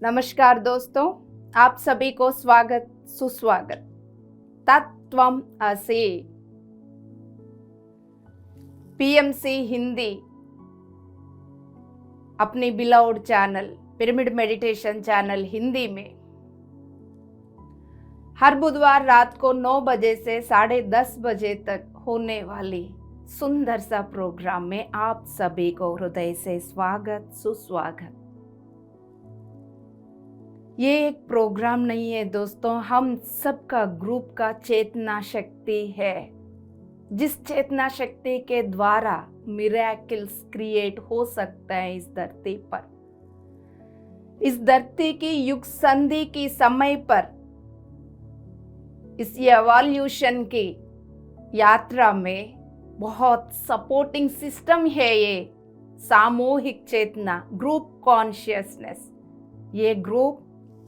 नमस्कार दोस्तों, आप सभी को स्वागत सुस्वागत। तत्वम असी पीएमसी हिंदी अपनी beloved channel pyramid meditation channel Hindi में हर बुधवार रात को 9 बजे से 10:30 बजे तक होने वाली सुंदर सा प्रोग्राम में आप सभी को हृदय से स्वागत सुस्वागत। ये एक प्रोग्राम नहीं है दोस्तों, हम सबका ग्रुप का चेतना शक्ति है, जिस चेतना शक्ति के द्वारा मिरेकल्स क्रिएट हो सकता है इस धरती पर। इस धरती की युग संधि की समय पर इस एवोल्यूशन की यात्रा में बहुत सपोर्टिंग सिस्टम है ये सामूहिक चेतना, ग्रुप कॉन्शियसनेस। ये ग्रुप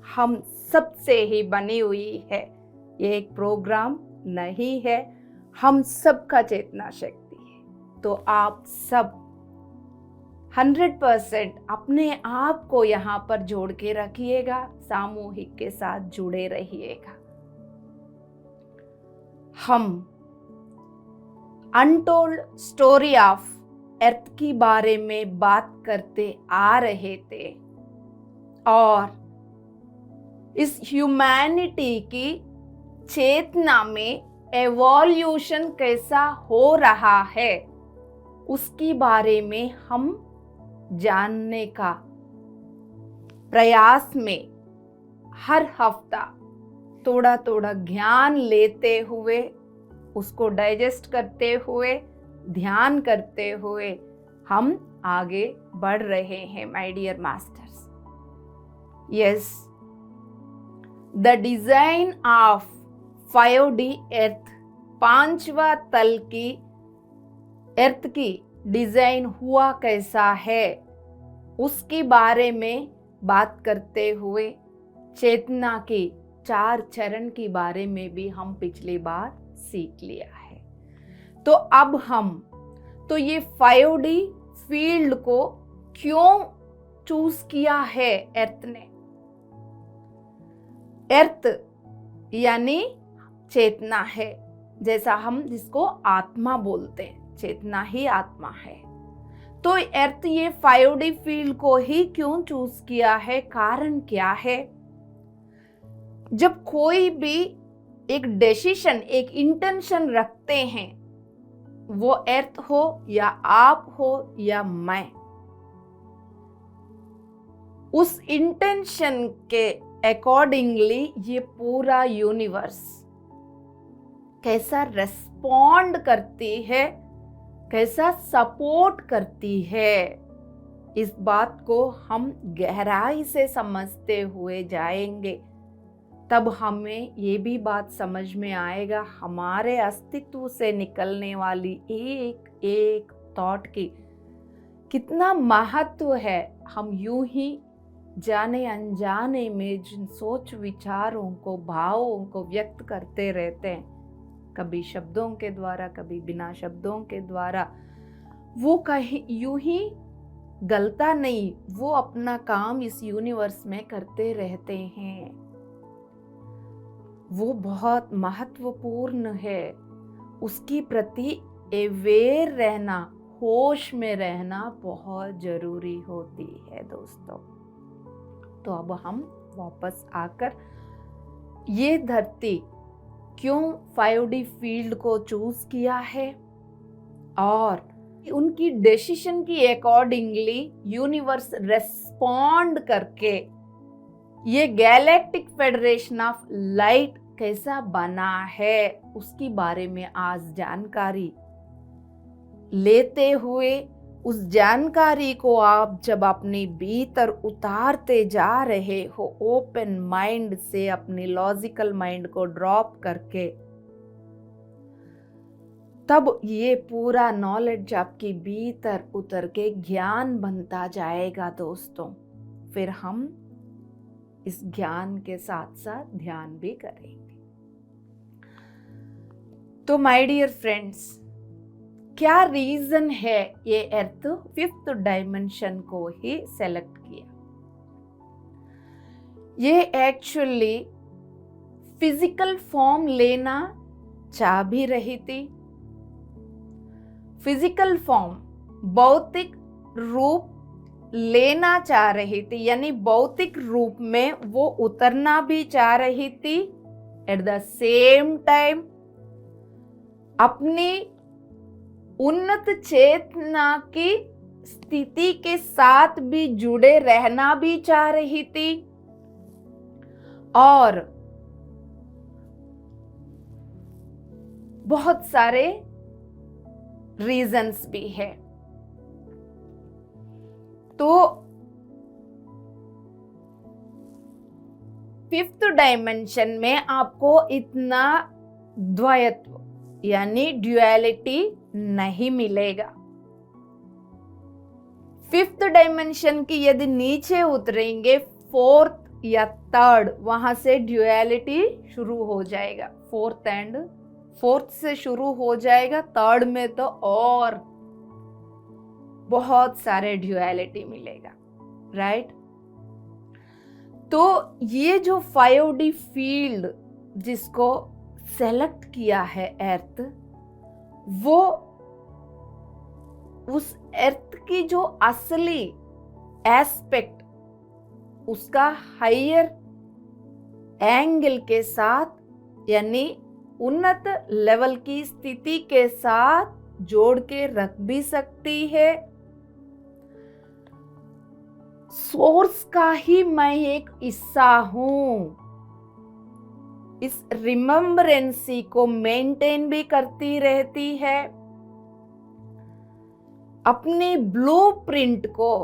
हम सब से ही बनी हुई है, ये एक प्रोग्राम नहीं है, हम सबका चेतना शक्ति है। तो आप सब 100% अपने आप को यहाँ पर जोड़ के रखिएगा, सामूहिक के साथ जुड़े रहिएगा। हम अनटोल्ड स्टोरी ऑफ अर्थ की बारे में बात करते आ रहे थे और इस ह्यूमैनिटी की चेतना में एवोल्यूशन कैसा हो रहा है उसके बारे में हम जानने का प्रयास में हर हफ्ता थोड़ा थोड़ा ज्ञान लेते हुए, उसको डाइजेस्ट करते हुए, ध्यान करते हुए हम आगे बढ़ रहे हैं my dear masters. Yes, the design of 5D earth, 5वां तल की अर्थ की डिजाइन हुआ कैसा है उसके बारे में बात करते हुए चेतना के 4 चरण के बारे में भी हम पिछली बार सीख लिया है। तो अब हम ये 5D फील्ड को क्यों चूज किया है अर्थ ने? अर्थ यानी चेतना है, जैसा हम जिसको आत्मा बोलते हैं, चेतना ही आत्मा है। तो अर्थ ये 5D फील्ड को ही क्यों चूज किया है? कारण क्या है? जब कोई भी एक डिसीजन, एक इंटेंशन रखते हैं, वो अर्थ हो या आप हो या मैं, उस इंटेंशन के अकॉर्डिंगली ये पूरा यूनिवर्स कैसा रेस्पॉन्ड करती है, कैसा सपोर्ट करती है, इस बात को हम गहराई से समझते हुए जाएंगे। तब हमें ये भी बात समझ में आएगा हमारे अस्तित्व से निकलने वाली एक एक थॉट की कितना महत्व है। हम यूं ही जाने अनजाने में जिन सोच विचारों को, भावों को व्यक्त करते रहते हैं, कभी शब्दों के द्वारा, कभी बिना शब्दों के द्वारा, वो कहीं यूं ही गलता नहीं, वो अपना काम इस यूनिवर्स में करते रहते हैं। वो बहुत महत्वपूर्ण है, उसकी प्रति अवेयर रहना, होश में रहना बहुत जरूरी होती है दोस्तों। तो अब हम वापस आकर ये धरती क्यों 5D फील्ड को चूज किया है और उनकी डिसीजन की अकॉर्डिंगली यूनिवर्स रेस्पॉन्ड करके ये गैलेक्टिक फेडरेशन ऑफ लाइट कैसा बना है उसके बारे में आज जानकारी लेते हुए, उस जानकारी को आप जब अपने भीतर उतारते जा रहे हो, ओपन माइंड से अपने लॉजिकल माइंड को ड्रॉप करके, तब ये पूरा नॉलेज आपके भीतर उतर के ज्ञान बनता जाएगा दोस्तों। फिर हम इस ज्ञान के साथ साथ ध्यान भी करेंगे। तो माय डियर फ्रेंड्स, क्या रीजन है ये अर्थ 5th डायमेंशन को ही सेलेक्ट किया? ये एक्चुअली फिजिकल फॉर्म लेना चाह भी रही थी। फिजिकल फॉर्म, भौतिक रूप लेना चाह रही थी, यानी भौतिक रूप में वो उतरना भी चाह रही थी। एट द सेम टाइम अपनी उन्नत चेतना की स्थिति के साथ भी जुड़े रहना भी चाह रही थी। और बहुत सारे रीजंस भी है। तो फिफ्थ डायमेंशन में आपको इतना द्वैत्व यानी ड्युअलिटी नहीं मिलेगा। फिफ्थ डायमेंशन की यदि नीचे उतरेंगे, फोर्थ या थर्ड, वहां से ड्युअलिटी शुरू हो जाएगा। फोर्थ से शुरू हो जाएगा, थर्ड में तो और बहुत सारे ड्युअलिटी मिलेगा, राइट। तो ये जो 5D फील्ड जिसको सेलेक्ट किया है अर्थ, वो उस अर्थ की जो असली एस्पेक्ट, उसका हायर एंगल के साथ यानी उन्नत लेवल की स्थिति के साथ जोड़ के रख भी सकती है। सोर्स का ही मैं एक हिस्सा हूं, इस रिमेम्बरेंसी को मेंटेन भी करती रहती है। अपने ब्लूप्रिंट को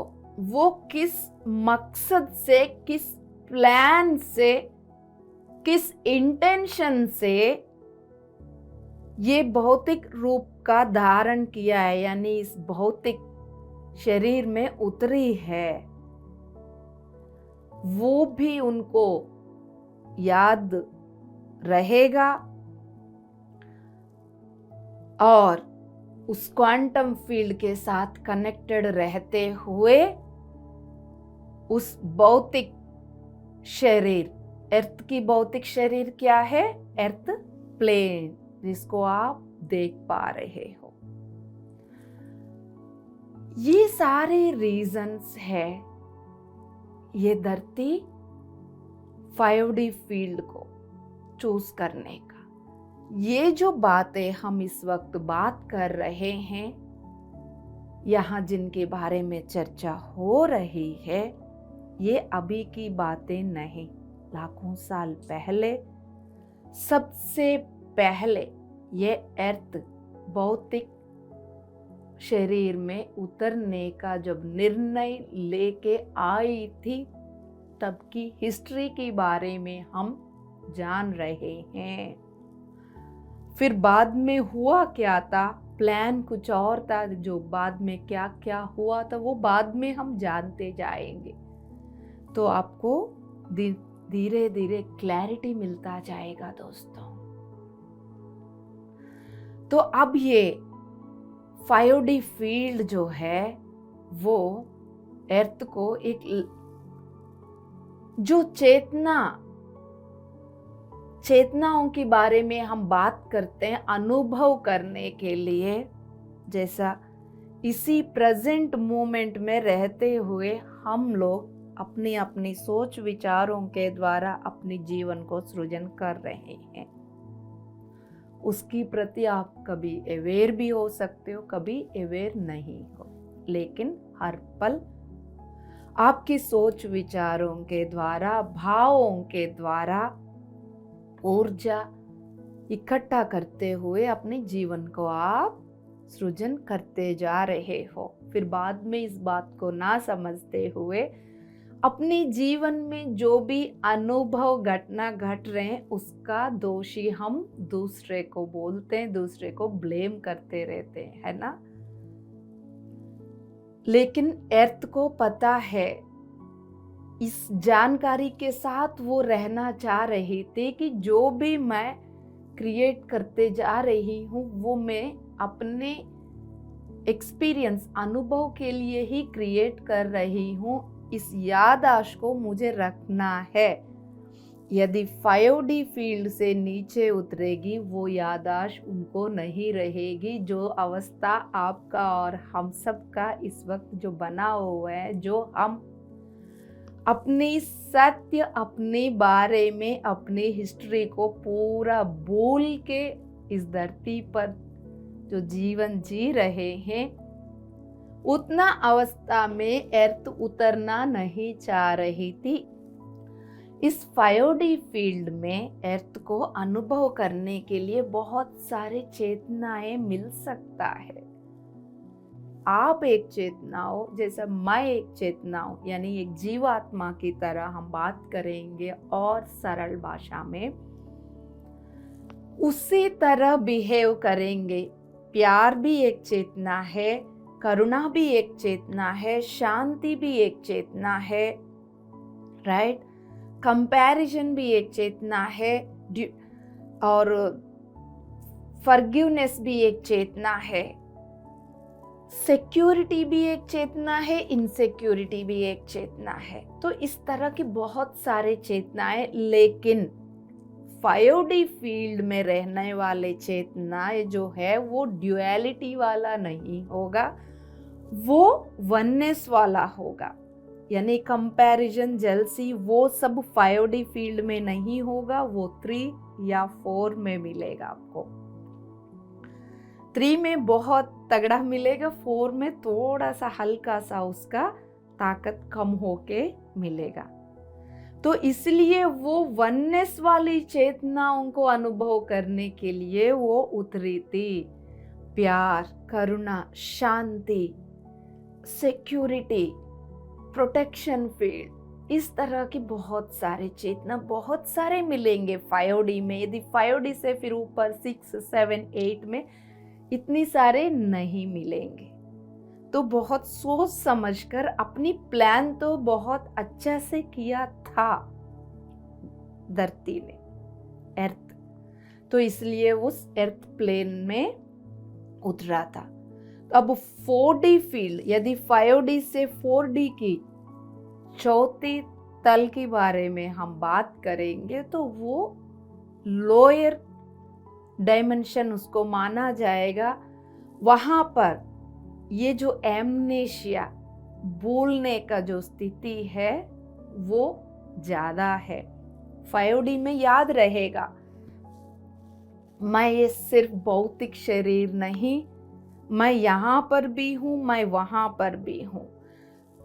वो किस मकसद से, किस प्लान से, किस इंटेंशन से ये भौतिक रूप का धारण किया है, यानी इस भौतिक शरीर में उतरी है, वो भी उनको याद रहेगा। और उस क्वांटम फील्ड के साथ कनेक्टेड रहते हुए उस भौतिक शरीर, अर्थ की भौतिक शरीर क्या है? अर्थ प्लेन, जिसको आप देख पा रहे हो। ये सारे रीजंस है ये धरती 5D फील्ड को चूज करने का। ये जो बातें हम इस वक्त बात कर रहे हैं, यहाँ जिनके बारे में चर्चा हो रही है, ये अभी की बातें नहीं। लाखों साल पहले, सबसे पहले ये अर्थ भौतिक शरीर में उतरने का जब निर्णय लेके आई थी, तब की हिस्ट्री के बारे में हम जान रहे हैं। फिर बाद में हुआ क्या था, प्लान कुछ और था, जो बाद में क्या क्या हुआ था वो बाद में हम जानते जाएंगे। तो आपको धीरे धीरे क्लैरिटी मिलता जाएगा दोस्तों। तो अब ये 5D फील्ड जो है वो अर्थ को एक जो चेतनाओं के बारे में हम बात करते हैं अनुभव करने के लिए, जैसा इसी प्रेजेंट मोमेंट में रहते हुए हम लोग अपनी अपनी सोच विचारों के द्वारा अपने जीवन को सृजन कर रहे हैं, उसकी प्रति आप कभी अवेयर भी हो सकते हो, कभी अवेयर नहीं हो, लेकिन हर पल आपकी सोच विचारों के द्वारा, भावों के द्वारा ऊर्जा इकट्ठा करते हुए अपने जीवन को आप सृजन करते जा रहे हो। फिर बाद में इस बात को ना समझते हुए अपने जीवन में जो भी अनुभव घटना घट रहे हैं, उसका दोषी हम दूसरे को बोलते हैं, दूसरे को ब्लेम करते रहते हैं, है ना। लेकिन अर्थ को पता है, इस जानकारी के साथ वो रहना चाह रही थी कि जो भी मैं क्रिएट करते जा रही हूँ वो मैं अपने एक्सपीरियंस अनुभव के लिए ही क्रिएट कर रही हूँ, इस याददाश्त को मुझे रखना है। यदि 5D फील्ड से नीचे उतरेगी वो याददाश्त उनको नहीं रहेगी। जो अवस्था आपका और हम सब का इस वक्त जो बना हुआ है, जो हम अपनी सत्य, अपने बारे में, अपनी हिस्ट्री को पूरा भूल के इस धरती पर जो जीवन जी रहे हैं, उतना अवस्था में अर्थ उतरना नहीं चाह रही थी। इस 5D फील्ड में अर्थ को अनुभव करने के लिए बहुत सारे चेतनाएं मिल सकता है। आप एक चेतना हो, जैसा मैं एक चेतना हूं, यानी एक जीवात्मा की तरह हम बात करेंगे और सरल भाषा में उसी तरह बिहेव करेंगे। प्यार भी एक चेतना है, करुणा भी एक चेतना है, शांति भी एक चेतना है, राइट। कंपैरिजन भी एक चेतना है, और फॉरगिवनेस भी एक चेतना है, सिक्योरिटी भी एक चेतना है, इनसिक्योरिटी भी एक चेतना है। तो इस तरह की बहुत सारे चेतनाएं, लेकिन 5D फील्ड में रहने वाले चेतना जो है वो ड्युअलिटी वाला नहीं होगा, वो वननेस वाला होगा। यानी कंपैरिजन, जेलसी, वो सब 5D फील्ड में नहीं होगा, वो 3 या 4 में मिलेगा आपको। 3 में बहुत तगड़ा मिलेगा, 4 में थोड़ा सा हल्का सा उसका ताकत कम होके मिलेगा। तो इसलिए वो वननेस वाली चेतनाओं को अनुभव करने के लिए वो उतरी थी। प्यार, करुणा, शांति, सिक्योरिटी, प्रोटेक्शन फील्ड, इस तरह की बहुत सारे चेतना, बहुत सारे मिलेंगे 5D में। यदि 5D से फिर ऊपर 6, 7, 8 में इतनी सारे नहीं मिलेंगे। तो बहुत सोच समझकर अपनी प्लान तो बहुत अच्छा से किया था धरती ने, अर्थ, तो इसलिए उस अर्थ प्लेन में उतरा था। तो अब 4D फील्ड, यदि 5D से 4D की चौथी तल के बारे में हम बात करेंगे तो वो लोअर डायमेंशन उसको माना जाएगा। वहां पर ये जो एमनेशिया, भूलने का जो स्थिति है वो ज्यादा है। 5D में याद रहेगा, मैं ये सिर्फ भौतिक शरीर नहीं, मैं यहाँ पर भी हूँ, मैं वहाँ पर भी हूँ।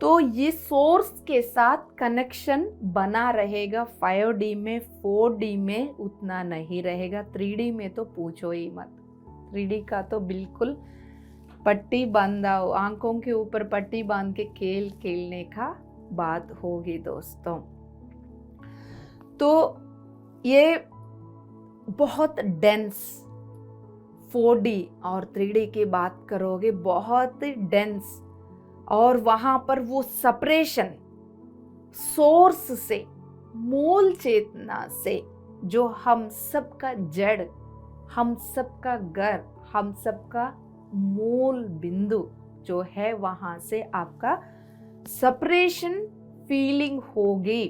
तो ये सोर्स के साथ कनेक्शन बना रहेगा 5D में। 4D में उतना नहीं रहेगा। 3D में तो पूछो ही मत। 3D का तो बिल्कुल पट्टी बांधा हो, आंखों के ऊपर पट्टी बांध के खेल खेलने का बात होगी दोस्तों। तो ये बहुत डेंस 4D और 3D की बात करोगे, बहुत डेंस, और वहां पर वो सेपरेशन सोर्स से, मूल चेतना से, जो हम सबका जड़, हम सबका घर, हम सबका मूल बिंदु जो है, वहां से आपका सेपरेशन फीलिंग होगी।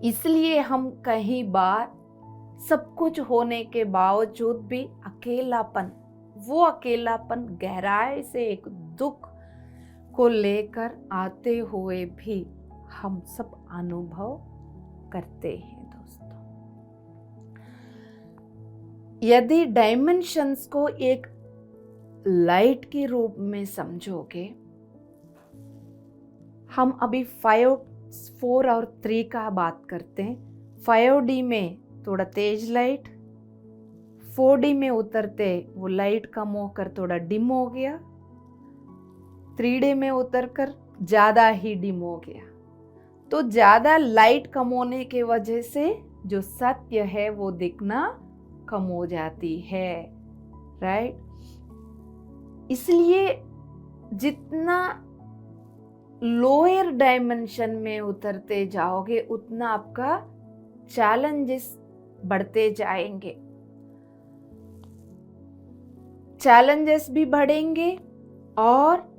इसलिए हम कई बार सब कुछ होने के बावजूद भी अकेलापन, वो अकेलापन गहराई से एक दुख को लेकर आते हुए भी हम सब अनुभव करते हैं दोस्तों। यदि डायमेंशंस को एक लाइट के रूप में समझोगे, हम अभी 5, 4 और 3 का बात करते हैं। 5D में थोड़ा तेज लाइट, 4D में उतरते वो लाइट कम होकर थोड़ा डिम हो गया, 3D में उतरकर ज्यादा ही डिम हो गया। तो ज्यादा लाइट कम होने के वजह से जो सत्य है वो दिखना कम हो जाती है, राइट। इसलिए जितना लोअर डायमेंशन में उतरते जाओगे उतना आपका चैलेंजेस बढ़ते जाएंगे। चैलेंजेस भी बढ़ेंगे और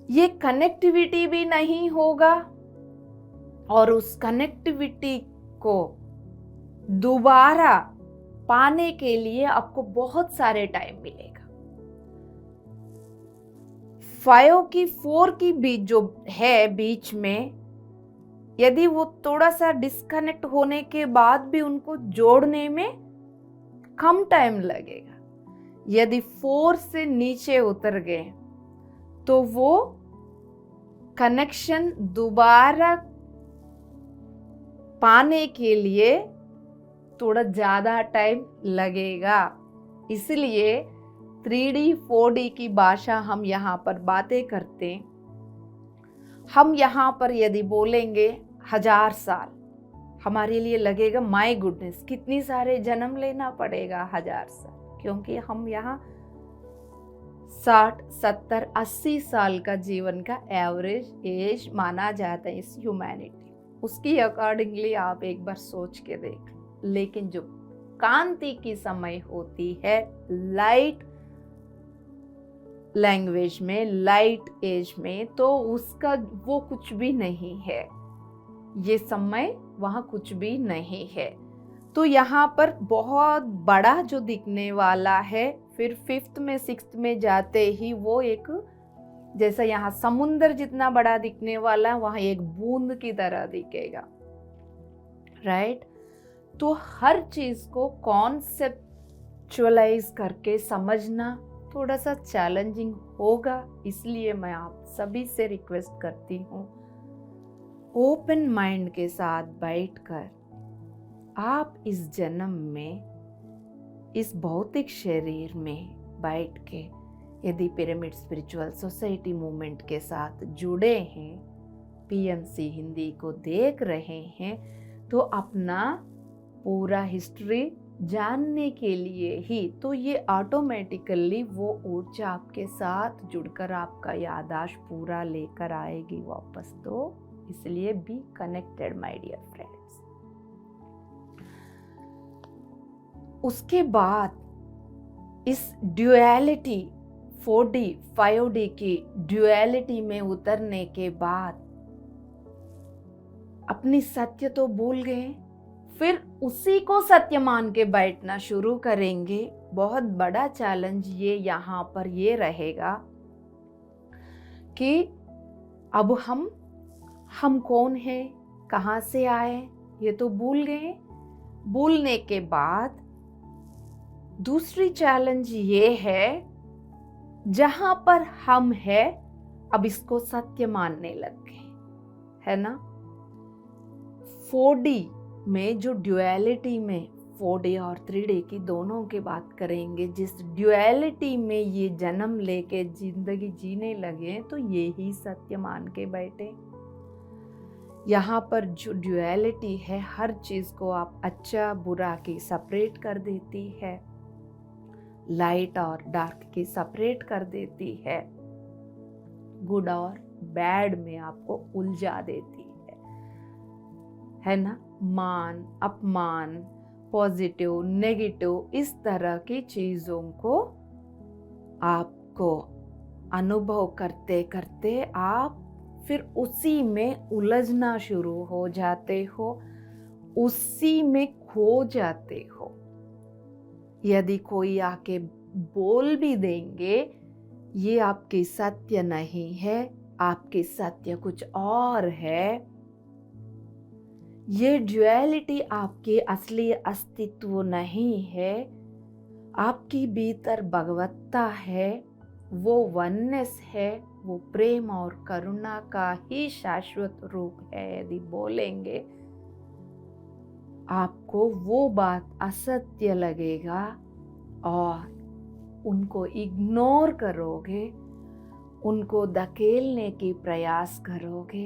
ये कनेक्टिविटी भी नहीं होगा, और उस कनेक्टिविटी को दोबारा पाने के लिए आपको बहुत सारे टाइम मिलेगा। 5 की 4 की बीच जो है बीच में, यदि वो थोड़ा सा डिस्कनेक्ट होने के बाद भी उनको जोड़ने में कम टाइम लगेगा। यदि 4 से नीचे उतर गए तो वो कनेक्शन दोबारा पाने के लिए थोड़ा ज्यादा टाइम लगेगा। इसलिए 3D 4D की भाषा हम यहाँ पर बातें करते, हम यहाँ पर यदि बोलेंगे 1000 साल, हमारे लिए लगेगा माय गुडनेस कितनी सारे जन्म लेना पड़ेगा 1000 साल, क्योंकि हम यहाँ 60, 70, 80 साल का जीवन का एवरेज एज माना जाता है इस ह्यूमैनिटी। उसकी अकॉर्डिंगली आप एक बार सोच के देख। लेकिन जो कांति की समय होती है लाइट लैंग्वेज में, लाइट एज में, तो उसका वो कुछ भी नहीं है, ये समय वहाँ कुछ भी नहीं है। तो यहाँ पर बहुत बड़ा जो दिखने वाला है, फिर 5th में 6th में जाते ही वो एक, जैसा यहाँ समुंदर जितना बड़ा दिखने वाला, वहाँ एक बूंद की तरह दिखेगा, राइट। तो हर चीज को कॉन्सेप्चुअलाइज करके समझना थोड़ा सा चैलेंजिंग होगा। इसलिए मैं आप सभी से रिक्वेस्ट करती हूँ, ओपन माइंड के साथ बैठकर आप इस जन्म में, इस भौतिक शरीर में बैठ के यदि पिरामिड स्पिरिचुअल सोसाइटी मूवमेंट के साथ जुड़े हैं, PMC हिंदी को देख रहे हैं, तो अपना पूरा हिस्ट्री जानने के लिए ही, तो ये ऑटोमेटिकली वो ऊर्जा आपके साथ जुड़कर आपका याददाश्त पूरा लेकर आएगी वापस। तो इसलिए be connected my dear friends. उसके बाद इस ड्यूअलिटी 4D 5D की ड्यूअलिटी में उतरने के बाद अपनी सत्य तो भूल गए, फिर उसी को सत्य मान के बैठना शुरू करेंगे। बहुत बड़ा चैलेंज ये यहाँ पर ये रहेगा कि अब हम कौन है, कहाँ से आए, ये तो भूल गए। भूलने के बाद दूसरी चैलेंज ये है, जहां पर हम है अब इसको सत्य मानने लग गए, है ना। 4D में जो ड्यूअलिटी में, 4D और 3D की दोनों की बात करेंगे, जिस ड्यूअलिटी में ये जन्म लेके जिंदगी जीने लगे, तो ये ही सत्य मान के बैठे। यहाँ पर जो ड्यूअलिटी है, हर चीज को आप अच्छा बुरा की सेपरेट कर देती है, लाइट और डार्क की सेपरेट कर देती है, गुड और बैड में आपको उलझा देती है ना। मान अपमान, पॉजिटिव नेगेटिव, इस तरह की चीजों को आपको अनुभव करते करते आप फिर उसी में उलझना शुरू हो जाते हो, उसी में खो जाते हो। यदि कोई आके बोल भी देंगे ये आपकी सत्य नहीं है, आपकी सत्य कुछ और है, ये ड्यूअलिटी आपके असली अस्तित्व नहीं है, आपकी भीतर भगवत्ता है, वो वननेस है, वो प्रेम और करुणा का ही शाश्वत रूप है। यदि बोलेंगे आपको वो बात असत्य लगेगा और उनको इग्नोर करोगे, उनको धकेलने की प्रयास करोगे,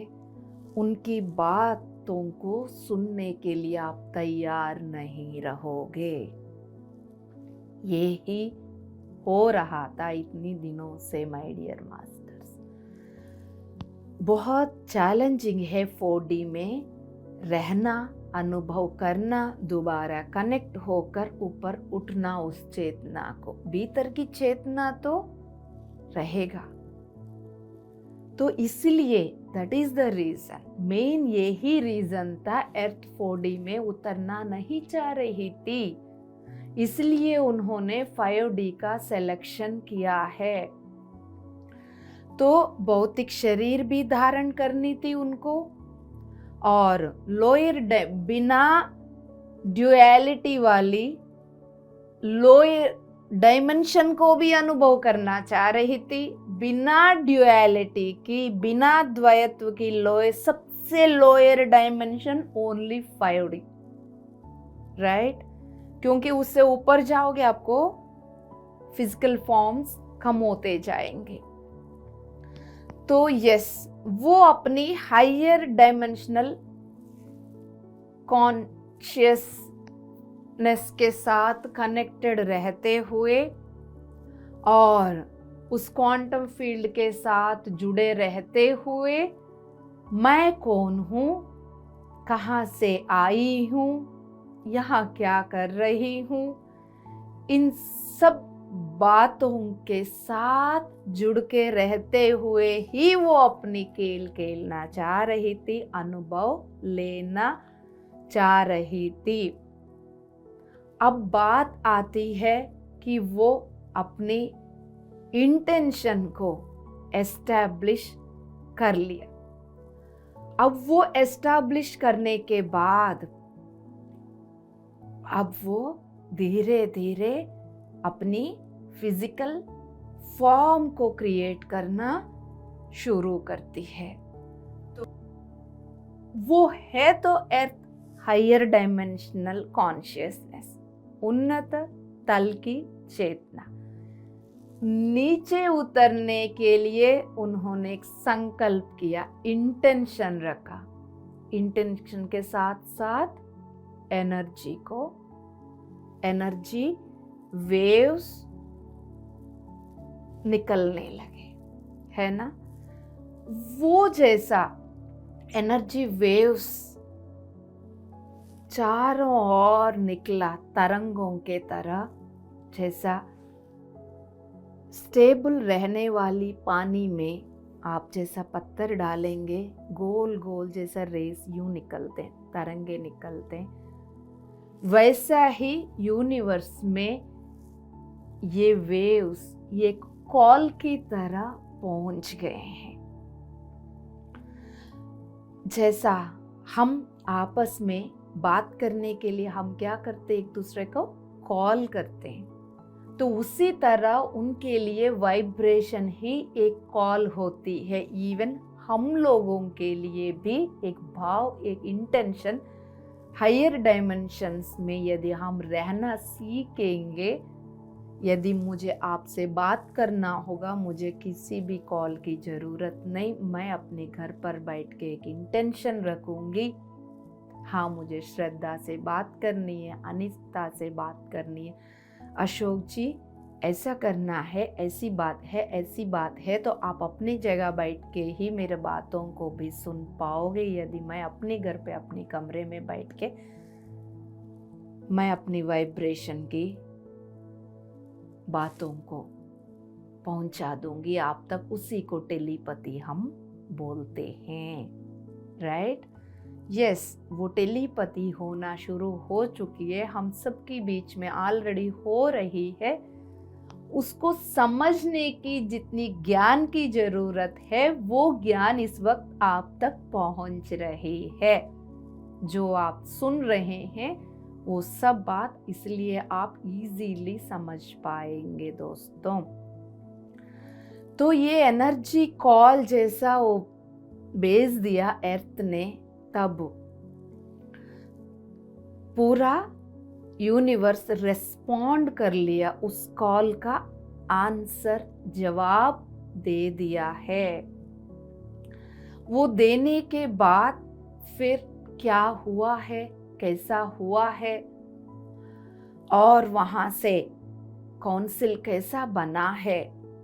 उनकी बातों को सुनने के लिए आप तैयार नहीं रहोगे। ये ही हो रहा था इतनी दिनों से माय डियर मास्टर्स। बहुत चैलेंजिंग है 4D में रहना, अनुभव करना, दोबारा कनेक्ट होकर ऊपर उठना उस चेतना को। भीतर की चेतना तो रहेगा। तो इसलिए that is the reason, main यही रीजन था अर्थ 4D में उतरना नहीं चाह रही थी, इसलिए उन्होंने 5D का सिलेक्शन किया है। तो भौतिक शरीर भी धारण करनी थी उनको, और लोअर बिना ड्यूअलिटी वाली लोअर डायमेंशन को भी अनुभव करना चाह रही थी, बिना ड्यूअलिटी की, बिना द्वैत्व की लोअर, सबसे lower dimension only 5D, right? क्योंकि उससे ऊपर जाओगे आपको फिजिकल फॉर्म्स कम होते जाएंगे। तो यस, वो अपनी हायर डायमेंशनल कॉन्शियसनेस के साथ कनेक्टेड रहते हुए और उस क्वांटम फील्ड के साथ जुड़े रहते हुए, मैं कौन हूँ, कहाँ से आई हूँ, यहाँ क्या कर रही हूँ, इन सब बातों के साथ जुड़ के रहते हुए ही वो अपनी खेल खेलना चाह रही थी, अनुभव लेना चाह रही थी। अब बात आती है कि वो अपनी इंटेंशन को एस्टैब्लिश कर लिया। अब वो एस्टैब्लिश करने के बाद अब वो धीरे धीरे अपनी फिजिकल फॉर्म को क्रिएट करना शुरू करती है। तो वो है तो अर्थ हायर डायमेंशनल कॉन्शियसनेस, उन्नत तल की चेतना। नीचे उतरने के लिए उन्होंने एक संकल्प किया, इंटेंशन रखा। इंटेंशन के साथ साथ एनर्जी वेव्स निकलने लगे, है ना? वो जैसा एनर्जी वेव्स चारों ओर निकला तरंगों के तरह, जैसा स्टेबल रहने वाली पानी में आप जैसा पत्थर डालेंगे, गोल गोल जैसा रेस यूं निकलते, तरंगे निकलते, वैसा ही यूनिवर्स में ये वेव्स ये कॉल की तरह पहुंच गए हैं। जैसा हम आपस में बात करने के लिए हम क्या करते, एक दूसरे को कॉल करते हैं, तो उसी तरह उनके लिए वाइब्रेशन ही एक कॉल होती है। इवन हम लोगों के लिए भी एक भाव, एक इंटेंशन हायर डायमेंशंस में यदि हम रहना सीखेंगे, यदि मुझे आपसे बात करना होगा, मुझे किसी भी कॉल की ज़रूरत नहीं, मैं अपने घर पर बैठ के एक इंटेंशन रखूंगी, हाँ मुझे श्रद्धा से बात करनी है, अनिता से बात करनी है, अशोक जी ऐसा करना है, ऐसी बात है, तो आप अपनी जगह बैठ के ही मेरे बातों को भी सुन पाओगे। यदि मैं अपने घर पे अपने कमरे में बैठ के मैं अपनी वाइब्रेशन की बातों को पहुंचा दूंगी आप तक, उसी को टेलीपैथी हम बोलते हैं, राइट? यस, वो टेलीपैथी होना शुरू हो चुकी है, हम सबके बीच में ऑलरेडी हो रही है। उसको समझने की जितनी ज्ञान की जरूरत है, वो ज्ञान इस वक्त आप तक पहुंच रही है। जो आप सुन रहे हैं वो सब बात इसलिए आप इजीली समझ पाएंगे दोस्तों। तो ये एनर्जी कॉल जैसा वो भेज दिया अर्थ ने, तब पूरा यूनिवर्स रेस्पॉन्ड कर लिया, उस कॉल का आंसर जवाब दे दिया है। वो देने के बाद फिर क्या हुआ है, कैसा हुआ है, और वहां से काउंसिल कैसा बना है,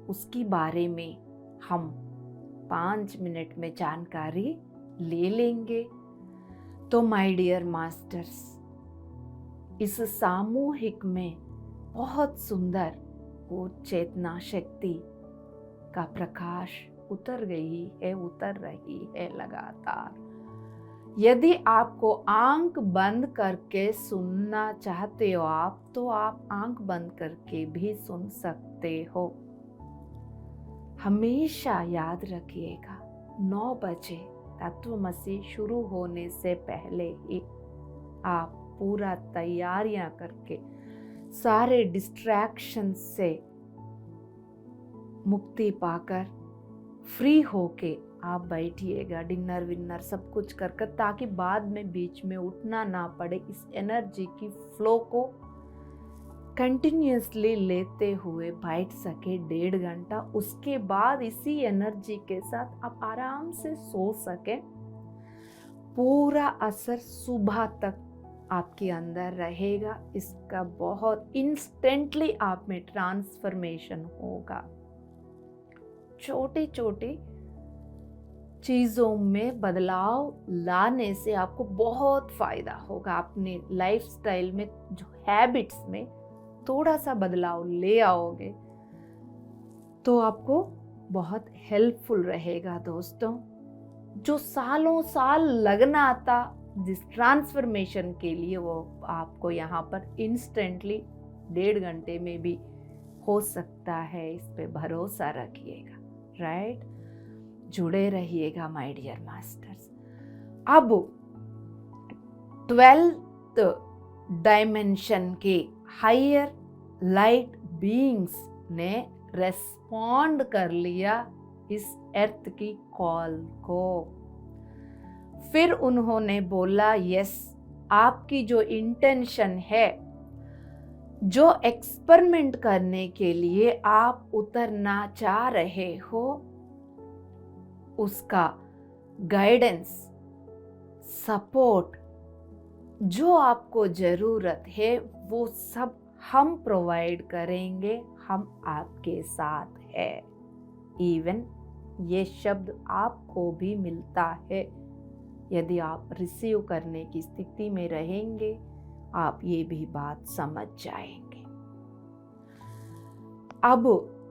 उसके बारे में हम 5 मिनट में जानकारी ले लेंगे। तो माय डियर मास्टर्स, इस सामूहिक में बहुत सुंदर वो चेतना शक्ति का प्रकाश उतर रही है लगातार। यदि आपको आंख बंद करके सुनना चाहते हो आप, तो आप आंख बंद करके भी सुन सकते हो। हमेशा याद रखिएगा, 9 बजे तत्वमसी शुरू होने से पहले ही आप पूरा तैयारियां करके सारे डिस्ट्रैक्शन से मुक्ति पाकर फ्री होके आप बैठिएगा, डिनर विनर सब कुछ कर कर, ताकि बाद में बीच में उठना ना पड़े। इस एनर्जी की फ्लो को कंटिन्यूअसली लेते हुए बैठ सके 1.5 घंटा। उसके बाद इसी एनर्जी के साथ आप आराम से सो सके। पूरा असर सुबह तक आपके अंदर रहेगा। इसका बहुत इंस्टेंटली आप में ट्रांसफॉर्मेशन होगा। छोटी छोटी चीज़ों में बदलाव लाने से आपको बहुत फायदा होगा। अपने लाइफस्टाइल में जो हैबिट्स में थोड़ा सा बदलाव ले आओगे तो आपको बहुत हेल्पफुल रहेगा दोस्तों। जो सालों साल लगना था जिस ट्रांसफॉर्मेशन के लिए, वो आपको यहाँ पर इंस्टेंटली 1.5 घंटे में भी हो सकता है। इस पे भरोसा रखिएगा, राइट? जुड़े रहिएगा माय डियर मास्टर्स। अब 12th डायमेंशन के हायर लाइट बीइंग्स ने रेस्पॉन्ड कर लिया इस अर्थ की कॉल को। फिर उन्होंने बोला, यस, आपकी जो इंटेंशन है, जो एक्सपेरिमेंट करने के लिए आप उतरना चाह रहे हो, उसका गाइडेंस, सपोर्ट जो आपको जरूरत है वो सब हम प्रोवाइड करेंगे। हम आपके साथ है। इवन ये शब्द आपको भी मिलता है। यदि आप रिसीव करने की स्थिति में रहेंगे, आप ये भी बात समझ जाएंगे। अब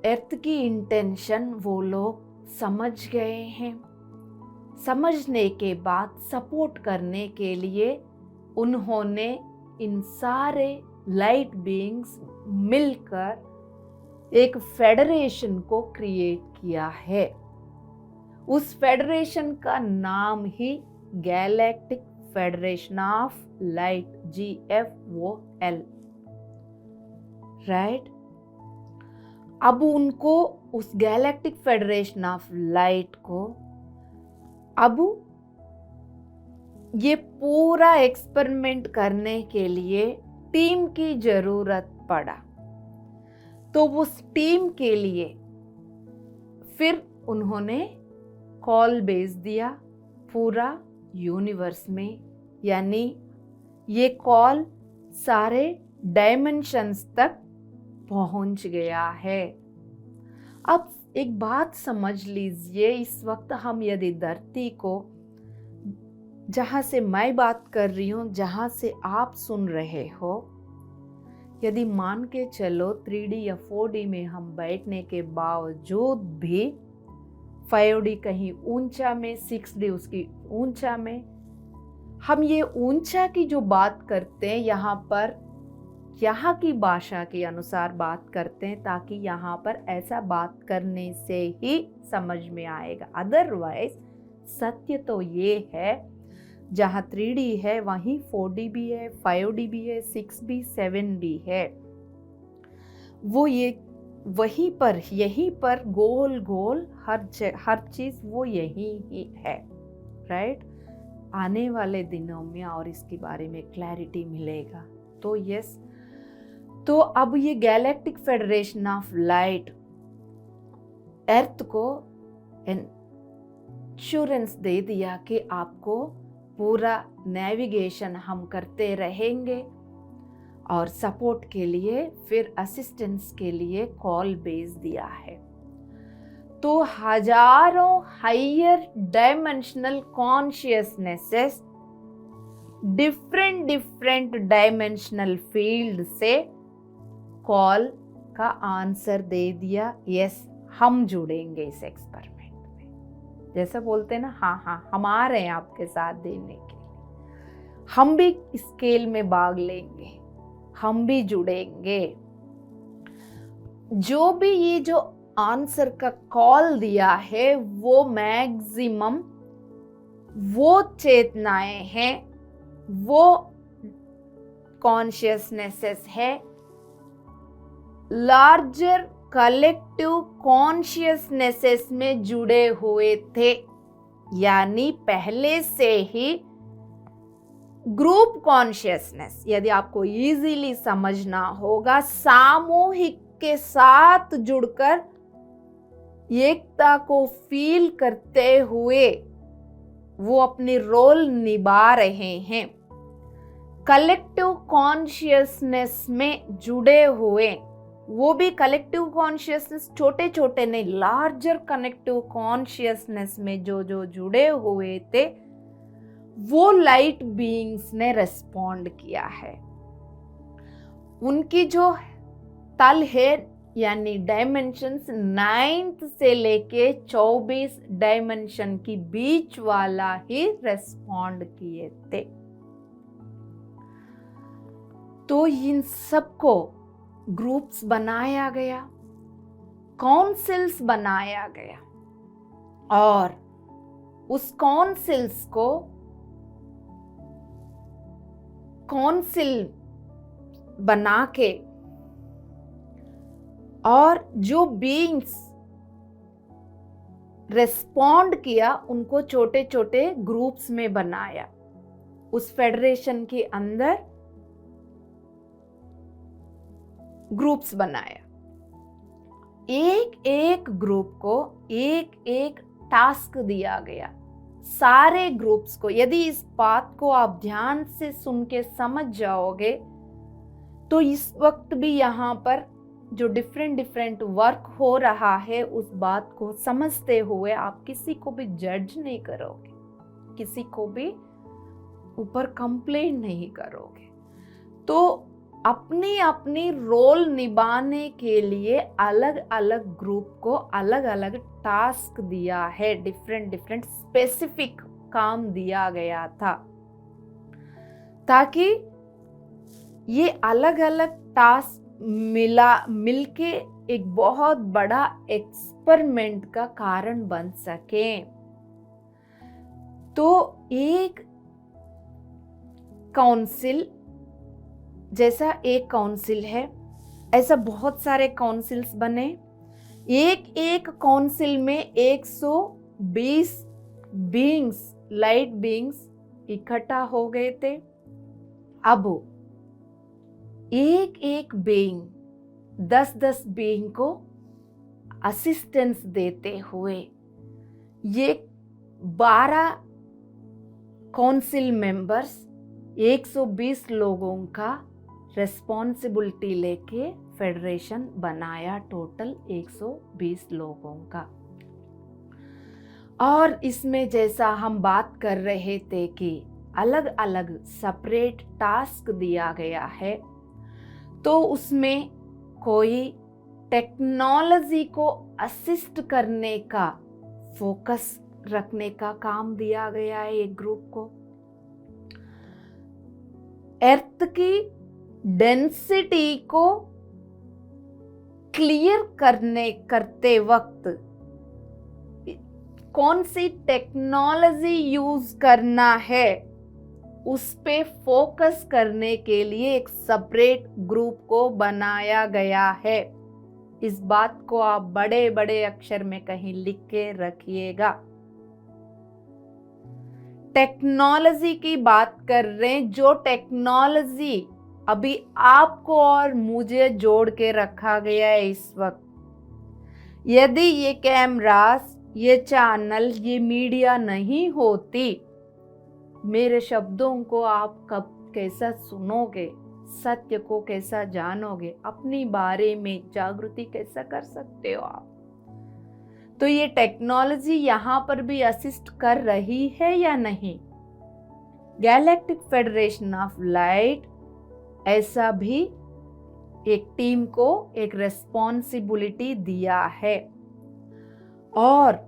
अर्थ की इंटेंशन वो लोग समझ गए हैं। समझने के बाद सपोर्ट करने के लिए उन्होंने इन सारे लाइट बीइंग्स मिलकर एक फेडरेशन को क्रिएट किया है। उस फेडरेशन का नाम ही galactic federation of light, GFOL, right? अब उनको उस गैलेक्टिक फेडरेशन ऑफ लाइट को अब ये पूरा एक्सपेरिमेंट करने के लिए टीम की जरूरत पड़ा। तो उस टीम के लिए फिर उन्होंने कॉल भेज दिया पूरा यूनिवर्स में, यानी ये कॉल सारे डायमेंशंस तक पहुंच गया है। अब एक बात समझ लीजिए, इस वक्त हम यदि धरती को, जहां से मैं बात कर रही हूं, जहां से आप सुन रहे हो, यदि मान के चलो 3D या 4D में हम बैठने के बावजूद भी 5D कहीं ऊंचा में, 6D उसकी ऊंचा में, हम ये ऊंचा की जो बात करते हैं यहाँ पर, यहाँ की भाषा के अनुसार बात करते हैं, ताकि यहाँ पर ऐसा बात करने से ही समझ में आएगा। अदरवाइज सत्य तो ये है, जहाँ 3D है वहीं 4D भी है, 5D भी है, 6D 7D है। वो ये वहीं पर, यहीं पर गोल गोल हर चीज वो यही ही है, राइट? आने वाले दिनों में और इसके बारे में क्लैरिटी मिलेगा। तो यस, तो अब ये गैलेक्टिक फेडरेशन ऑफ लाइट अर्थ को इंश्योरेंस दे दिया कि आपको पूरा नेविगेशन हम करते रहेंगे, और सपोर्ट के लिए फिर असिस्टेंस के लिए कॉल भेज दिया है। तो हजारों higher dimensional consciousnesses different dimensional field से कॉल का आंसर दे दिया, यस हम जुड़ेंगे इस एक्सपेरिमेंट में। जैसा बोलते हैं ना, हाँ हाँ हम आ रहे हैं आपके साथ देने के लिए, हम भी स्केल में भाग लेंगे, हम भी जुड़ेंगे। जो भी ये जो आंसर का कॉल दिया है वो मैक्सिमम वो चेतनाएं हैं, वो कॉन्शियसनेसेस है, लार्जर कलेक्टिव कॉन्शियसनेसेस में जुड़े हुए थे। यानी पहले से ही ग्रुप कॉन्शियसनेस, यदि आपको इजीली समझना होगा, सामूहिक के साथ जुड़कर एकता को फील करते हुए वो अपनी रोल निभा रहे हैं। कलेक्टिव कॉन्शियसनेस में जुड़े हुए, वो भी कलेक्टिव कॉन्शियसनेस छोटे छोटे नहीं, लार्जर कनेक्टिव कॉन्शियसनेस में जो जो जुड़े हुए थे वो लाइट बीइंग्स ने रेस्पॉन्ड किया है। उनकी जो तल है यानी डायमेंशंस 9th से लेके 24 डायमेंशन की बीच वाला ही रेस्पॉन्ड किए थे। तो इन सबको ग्रुप्स बनाया गया, काउंसिल्स बनाया गया, और उस काउंसिल्स को काउंसिल बना के, और जो बीइंग्स रेस्पॉन्ड किया उनको छोटे छोटे ग्रुप्स में बनाया। उस फेडरेशन के अंदर ग्रुप्स बनाया। एक एक ग्रुप को एक एक टास्क दिया गया। सारे ग्रुप्स को, यदि इस बात को आप ध्यान से सुन के समझ जाओगे तो इस वक्त भी यहाँ पर जो डिफरेंट वर्क हो रहा है उस बात को समझते हुए आप किसी को भी जज नहीं करोगे, किसी को भी ऊपर कंप्लेन नहीं करोगे। तो अपनी अपनी रोल निभाने के लिए अलग अलग ग्रुप को अलग अलग टास्क दिया है, डिफरेंट स्पेसिफिक काम दिया गया था, ताकि ये अलग अलग टास्क मिलके एक बहुत बड़ा एक्सपेरिमेंट का कारण बन सके। तो एक काउंसिल, जैसा एक काउंसिल है ऐसा बहुत सारे काउंसिल्स बने। एक एक काउंसिल में 120 बीइंग्स, लाइट बीइंग्स इकट्ठा हो गए थे। अब एक एक बीइंग 10-10 बीइंग को असिस्टेंस देते हुए ये 12 काउंसिल मेंबर्स 120 लोगों का रेस्पॉन्सिबिलिटी लेके फेडरेशन बनाया, टोटल 120 लोगों का। और इसमें जैसा हम बात कर रहे थे कि अलग अलग सेपरेट टास्क दिया गया है, तो उसमें कोई टेक्नोलॉजी को असिस्ट करने का, फोकस रखने का काम दिया गया है एक ग्रुप को। अर्थ की डेंसिटी को क्लियर करते वक्त कौन सी टेक्नोलॉजी यूज करना है उस पे फोकस करने के लिए एक सेपरेट ग्रुप को बनाया गया है। इस बात को आप बड़े बड़े अक्षर में कहीं लिख के रखिएगा। टेक्नोलॉजी की बात कर रहे हैं, जो टेक्नोलॉजी अभी आपको और मुझे जोड़ के रखा गया है इस वक्त। यदि ये कैमरास, ये चैनल, ये मीडिया नहीं होती, मेरे शब्दों को आप कब कैसा सुनोगे, सत्य को कैसा जानोगे, अपनी बारे में जागृति कैसा कर सकते हो आप। तो ये टेक्नोलॉजी यहाँ पर भी असिस्ट कर रही है या नहीं। गैलेक्टिक फेडरेशन ऑफ लाइट ऐसा भी एक टीम को एक रेस्पॉन्सिबिलिटी दिया है। और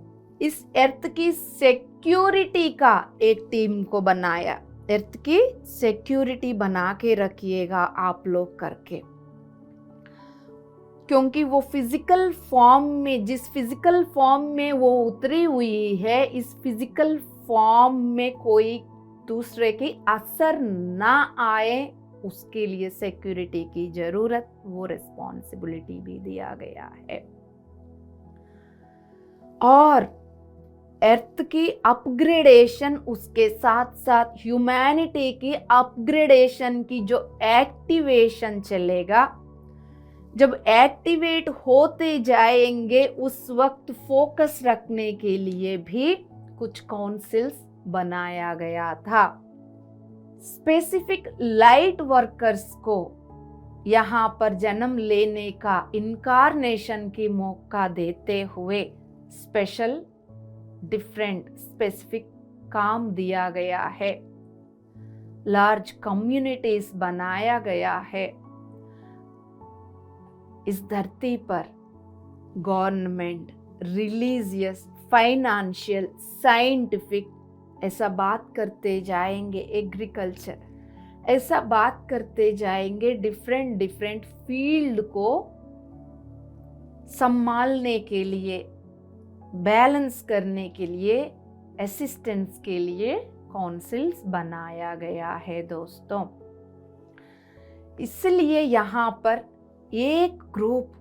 इस अर्थ की सिक्योरिटी का एक टीम को बनाया। अर्थ की सिक्योरिटी बना के रखिएगा आप लोग करके, क्योंकि वो फिजिकल फॉर्म में, जिस फिजिकल फॉर्म में वो उतरी हुई है, इस फिजिकल फॉर्म में कोई दूसरे की असर ना आए, उसके लिए सिक्योरिटी की जरूरत, वो रिस्पॉन्सिबिलिटी भी दिया गया है। और अर्थ की अपग्रेडेशन, उसके साथ साथ ह्यूमैनिटी की अपग्रेडेशन की जो एक्टिवेशन चलेगा, जब एक्टिवेट होते जाएंगे उस वक्त फोकस रखने के लिए भी कुछ काउंसिल्स बनाया गया था। स्पेसिफिक लाइट वर्कर्स को यहाँ पर जन्म लेने का, इनकारनेशन की मौका देते हुए स्पेशल डिफरेंट स्पेसिफिक काम दिया गया है। लार्ज कम्युनिटीज बनाया गया है। इस धरती पर गवर्नमेंट, रिलीजियस, फाइनेंशियल, साइंटिफिक, ऐसा बात करते जाएंगे, एग्रीकल्चर, ऐसा बात करते जाएंगे, डिफरेंट डिफरेंट फील्ड को संभालने के लिए, बैलेंस करने के लिए, असिस्टेंस के लिए काउंसिल्स बनाया गया है दोस्तों। इसलिए यहाँ पर एक ग्रुप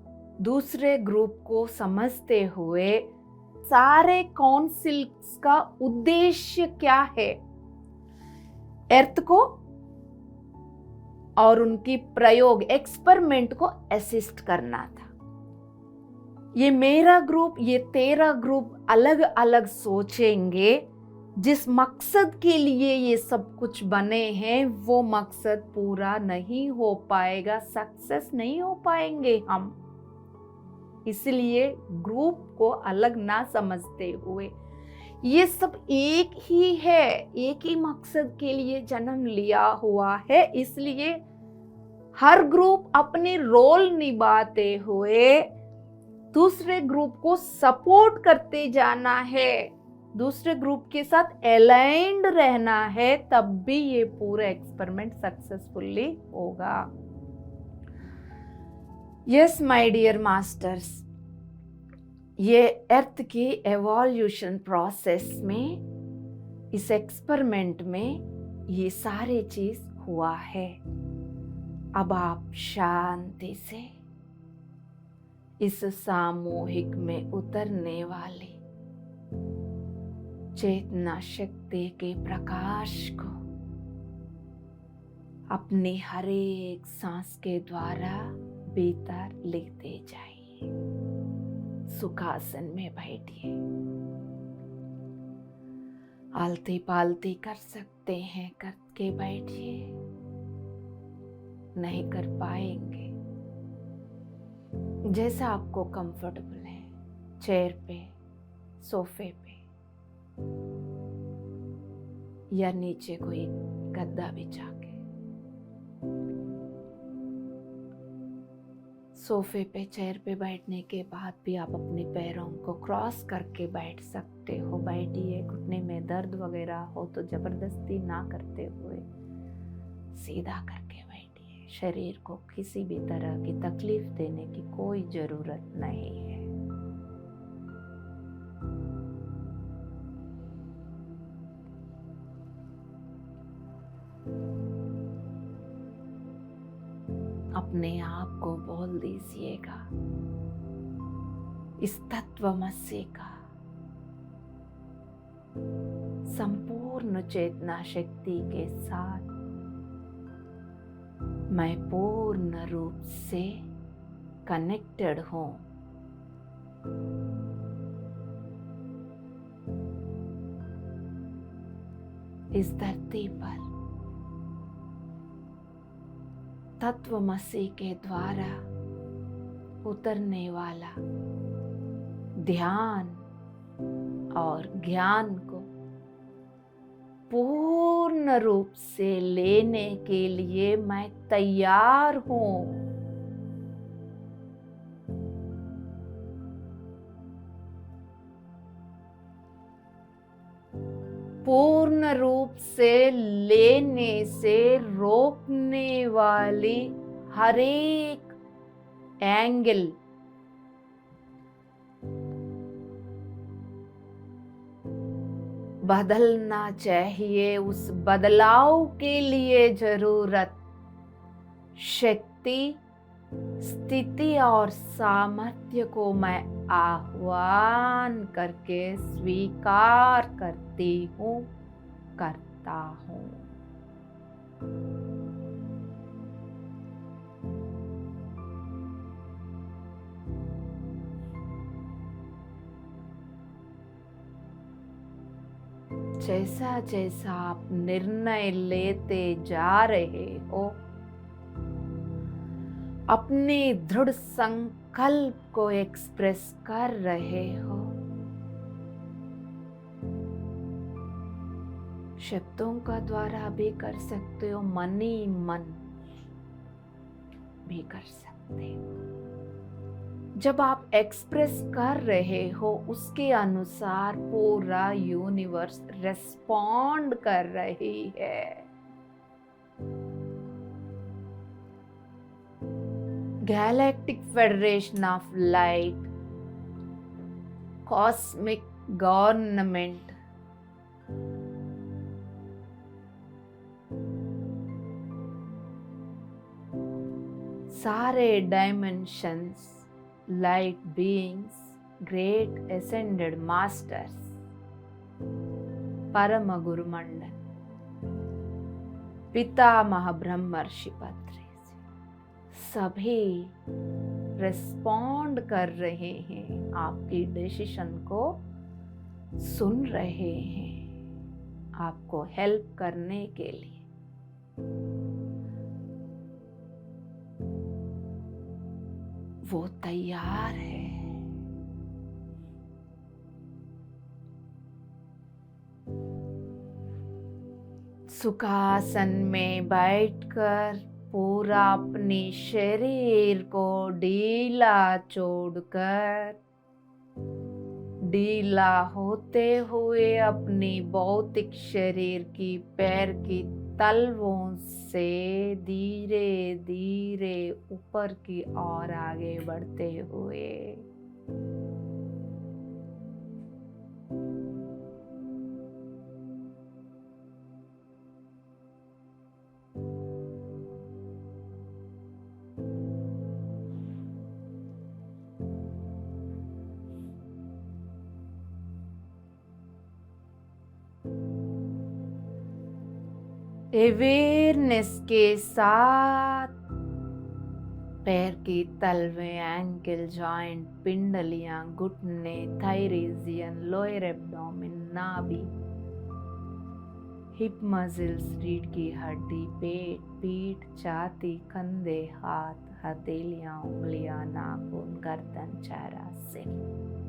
दूसरे ग्रुप को समझते हुए सारे काउंसिल्स का उद्देश्य क्या है, अर्थ को और उनकी प्रयोग, एक्सपेरिमेंट को असिस्ट करना था। ये मेरा ग्रुप, ये तेरा ग्रुप अलग अलग सोचेंगे, जिस मकसद के लिए ये सब कुछ बने हैं वो मकसद पूरा नहीं हो पाएगा, सक्सेस नहीं हो पाएंगे हम। इसलिए ग्रुप को अलग ना समझते हुए, ये सब एक ही है, एक ही मकसद के लिए जन्म लिया हुआ है, इसलिए हर ग्रुप अपने रोल निभाते हुए दूसरे ग्रुप को सपोर्ट करते जाना है, दूसरे ग्रुप के साथ अलाइंड रहना है, तब भी ये पूरा एक्सपेरिमेंट सक्सेसफुली होगा। यस माय डियर मास्टर्स, ये अर्थ की एवोल्यूशन प्रोसेस में, इस एक्सपेरिमेंट में ये सारे चीज हुआ है। अब आप शांति से इस सामूहिक में उतरने वाली चेतना शक्ति के प्रकाश को अपनी हर एक सांस के द्वारा भीतर लेते जाइए। सुखासन में बैठिए, आलती पालती कर सकते हैं करके बैठिए, नहीं कर पाएंगे जैसा आपको कंफर्टेबल है, चेयर पे, सोफे पे या नीचे कोई गद्दा बिछा के। सोफे पे, चेयर पे बैठने के बाद भी आप अपने पैरों को क्रॉस करके बैठ सकते हो। बैठिए, घुटने में दर्द वगैरह हो तो जबरदस्ती ना करते हुए सीधा करके बैठिए। शरीर को किसी भी तरह की तकलीफ देने की कोई जरूरत नहीं है। अपने आप को बोल दीजिएगा, इस तत्वमसी का संपूर्ण चेतना शक्ति के साथ मैं पूर्ण रूप से कनेक्टेड हूं। इस धरती पर तत्वमसी के द्वारा उतरने वाला ध्यान और ज्ञान को पूर्ण रूप से लेने के लिए मैं तैयार हूं। पूर्ण रूप से लेने से रोकने वाली हर एक एंगल बदलना चाहिए। उस बदलाव के लिए जरूरत शक्ति, स्थिति और सामर्थ्य को मैं आह्वान करके स्वीकार करती हूँ, करता हूँ। जैसा जैसा आप निर्णय लेते जा रहे हो, अपने दृढ़ संकल्प को एक्सप्रेस कर रहे हो, शब्दों का द्वारा भी कर सकते हो, मनी मन भी कर सकते हो। जब आप एक्सप्रेस कर रहे हो, उसके अनुसार पूरा यूनिवर्स रेस्पॉन्ड कर रही है। Galactic federation of light, cosmic government, सारे dimensions, light beings, great ascended masters, परम गुरु मंडल, पितामह ब्रह्मर्षि पत्री, सभी रिस्पॉन्ड कर रहे हैं, आपकी डिसीजन को सुन रहे हैं, आपको हेल्प करने के लिए। वो तैयार है। सुखासन में बैठकर पूरा अपने शरीर को ढीला छोड़कर, ढीला होते हुए अपनी भौतिक शरीर की पैर की तलवों से धीरे धीरे ऊपर की ओर आगे बढ़ते हुए अवेयरनेस के साथ पैर की तलवे, एंकल जॉइंट, पिंडलियां, घुटने, थाई रीजन, लोअर एब्डोमेन, नाभि, हिप मसल्स, रीढ़ की हड्डी, पेट, पीठ, छाती, कंधे, हाथ, हथेलियां, उंगलियां, नाखून, गर्दन, चेहरा, सिर।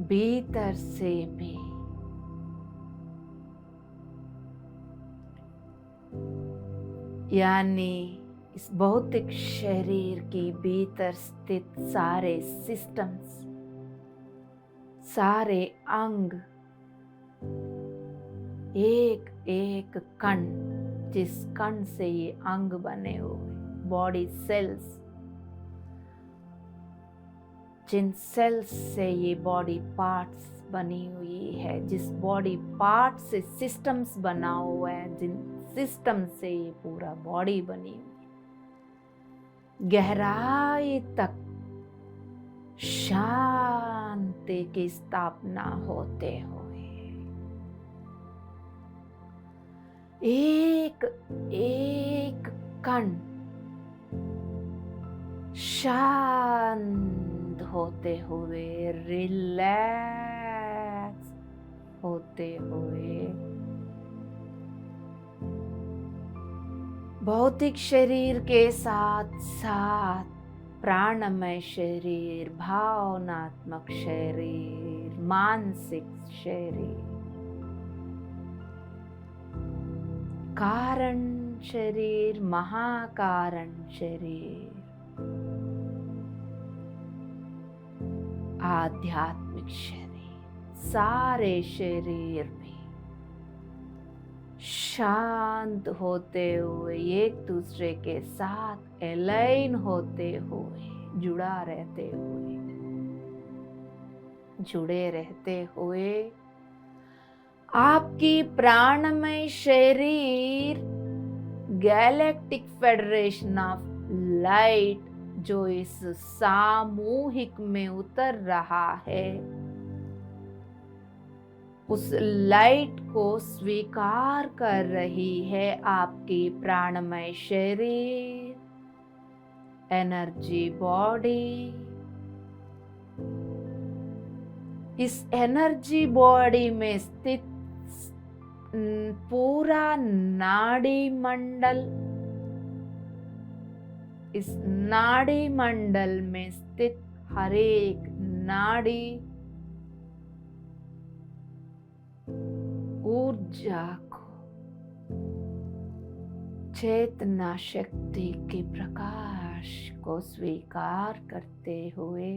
भीतर से भी यानी इस भौतिक शरीर के भीतर स्थित सारे सिस्टम्स, सारे अंग, एक एक कण, जिस कण से ये अंग बने हुए, बॉडी सेल्स, जिन सेल्स से ये बॉडी पार्ट्स बनी हुई है, जिस बॉडी पार्ट से सिस्टम्स बना हुआ है, जिन सिस्टम से ये पूरा बॉडी बनी हुई है, गहराई तक शांति की स्थापना होते हुए एक एक कण शांत होते हुए, रिलैक्स होते हुए, भौतिक शरीर के साथ साथ प्राणमय शरीर, भावनात्मक शरीर, मानसिक शरीर, कारण शरीर, महाकारण शरीर, आध्यात्मिक शरीर, सारे शरीर भी शांत होते हुए एक दूसरे के साथ एलाइन होते हुए, जुड़े रहते हुए आपकी प्राणमय शरीर गैलेक्टिक फेडरेशन ऑफ लाइट जो इस सामूहिक में उतर रहा है, उस लाइट को स्वीकार कर रही है आपकी प्राणमय शरीर, एनर्जी बॉडी। इस एनर्जी बॉडी में स्थित पूरा नाड़ी मंडल, इस नाड़ी मंडल में स्थित हर एक नाड़ी ऊर्जा को, चेतना शक्ति के प्रकाश को स्वीकार करते हुए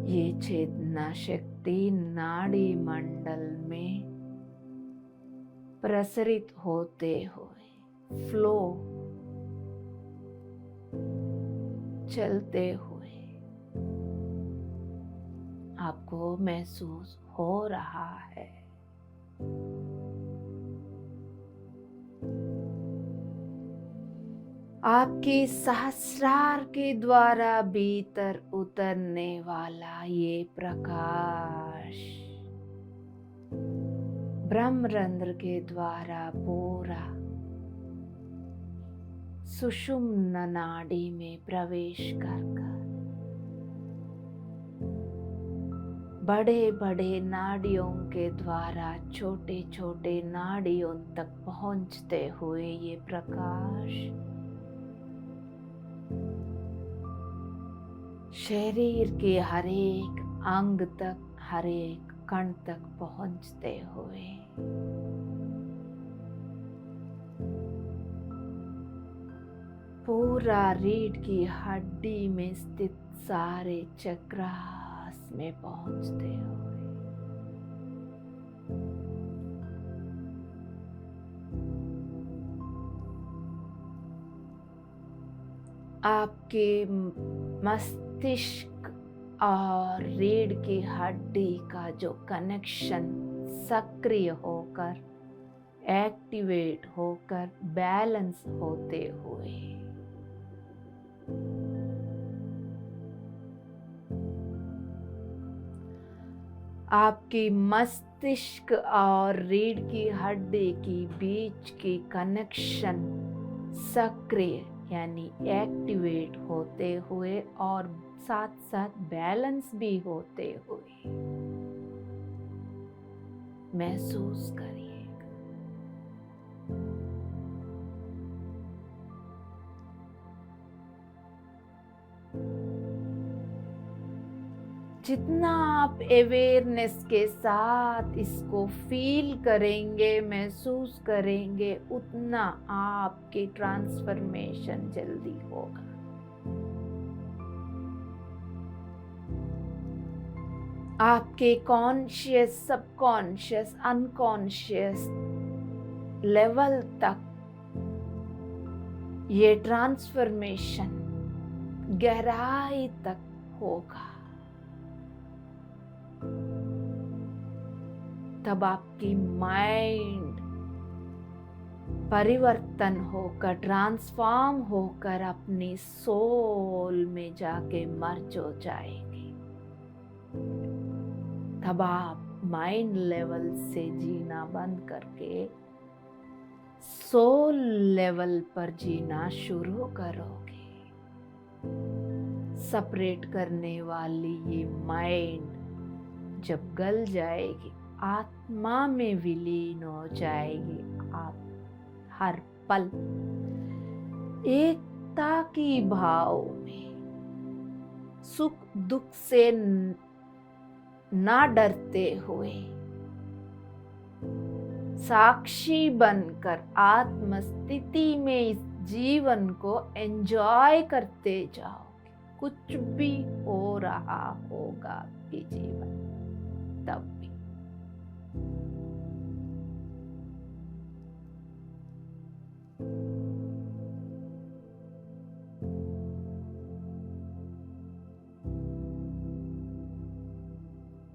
ये चेतना शक्ति नाड़ी मंडल में प्रसरित होते हुए, फ्लो चलते हुए आपको महसूस हो रहा है। आपके सहस्रार के द्वारा भीतर उतरने वाला ये प्रकाश ब्रह्मरंध्र के द्वारा पूरा सुषुम्ना नाड़ी में प्रवेश कर बड़े बड़े नाड़ियों के द्वारा छोटे छोटे नाड़ियों तक पहुंचते हुए ये प्रकाश शरीर के हर एक अंग तक, हर एक कण तक पहुंचते हुए पूरा रीढ़ की हड्डी में स्थित सारे चक्रास में पहुंचते हुए आपके मस्तिष्क और रीढ़ की हड्डी का जो कनेक्शन सक्रिय होकर, एक्टिवेट होकर, बैलेंस होते हुए आपकी मस्तिष्क और रीढ़ की हड्डी की बीच की कनेक्शन सक्रिय यानी एक्टिवेट होते हुए और साथ साथ बैलेंस भी होते हुए महसूस करिएगा। जितना आप अवेयरनेस के साथ इसको फील करेंगे, महसूस करेंगे, उतना आपकी ट्रांसफॉर्मेशन जल्दी होगा। आपके कॉन्शियस, सबकॉन्शियस, अनकॉन्शियस लेवल तक ये ट्रांसफॉर्मेशन गहराई तक होगा। तब आपकी माइंड परिवर्तन होकर, ट्रांसफॉर्म होकर अपनी सोल में जाके मर्ज हो जाएगी। तब आप माइंड लेवल से जीना बंद करके सोल लेवल पर जीना शुरू करोगे। सेपरेट करने वाली ये माइंड जब गल जाएगी, आत्मा में विलीन हो जाएगी, आप हर पल एकता की भाव में सुख दुख से ना डरते हुए साक्षी बनकर आत्म स्थिति में इस जीवन को एंजॉय करते जाओगे। कुछ भी हो रहा होगा भी जीवन तब भी।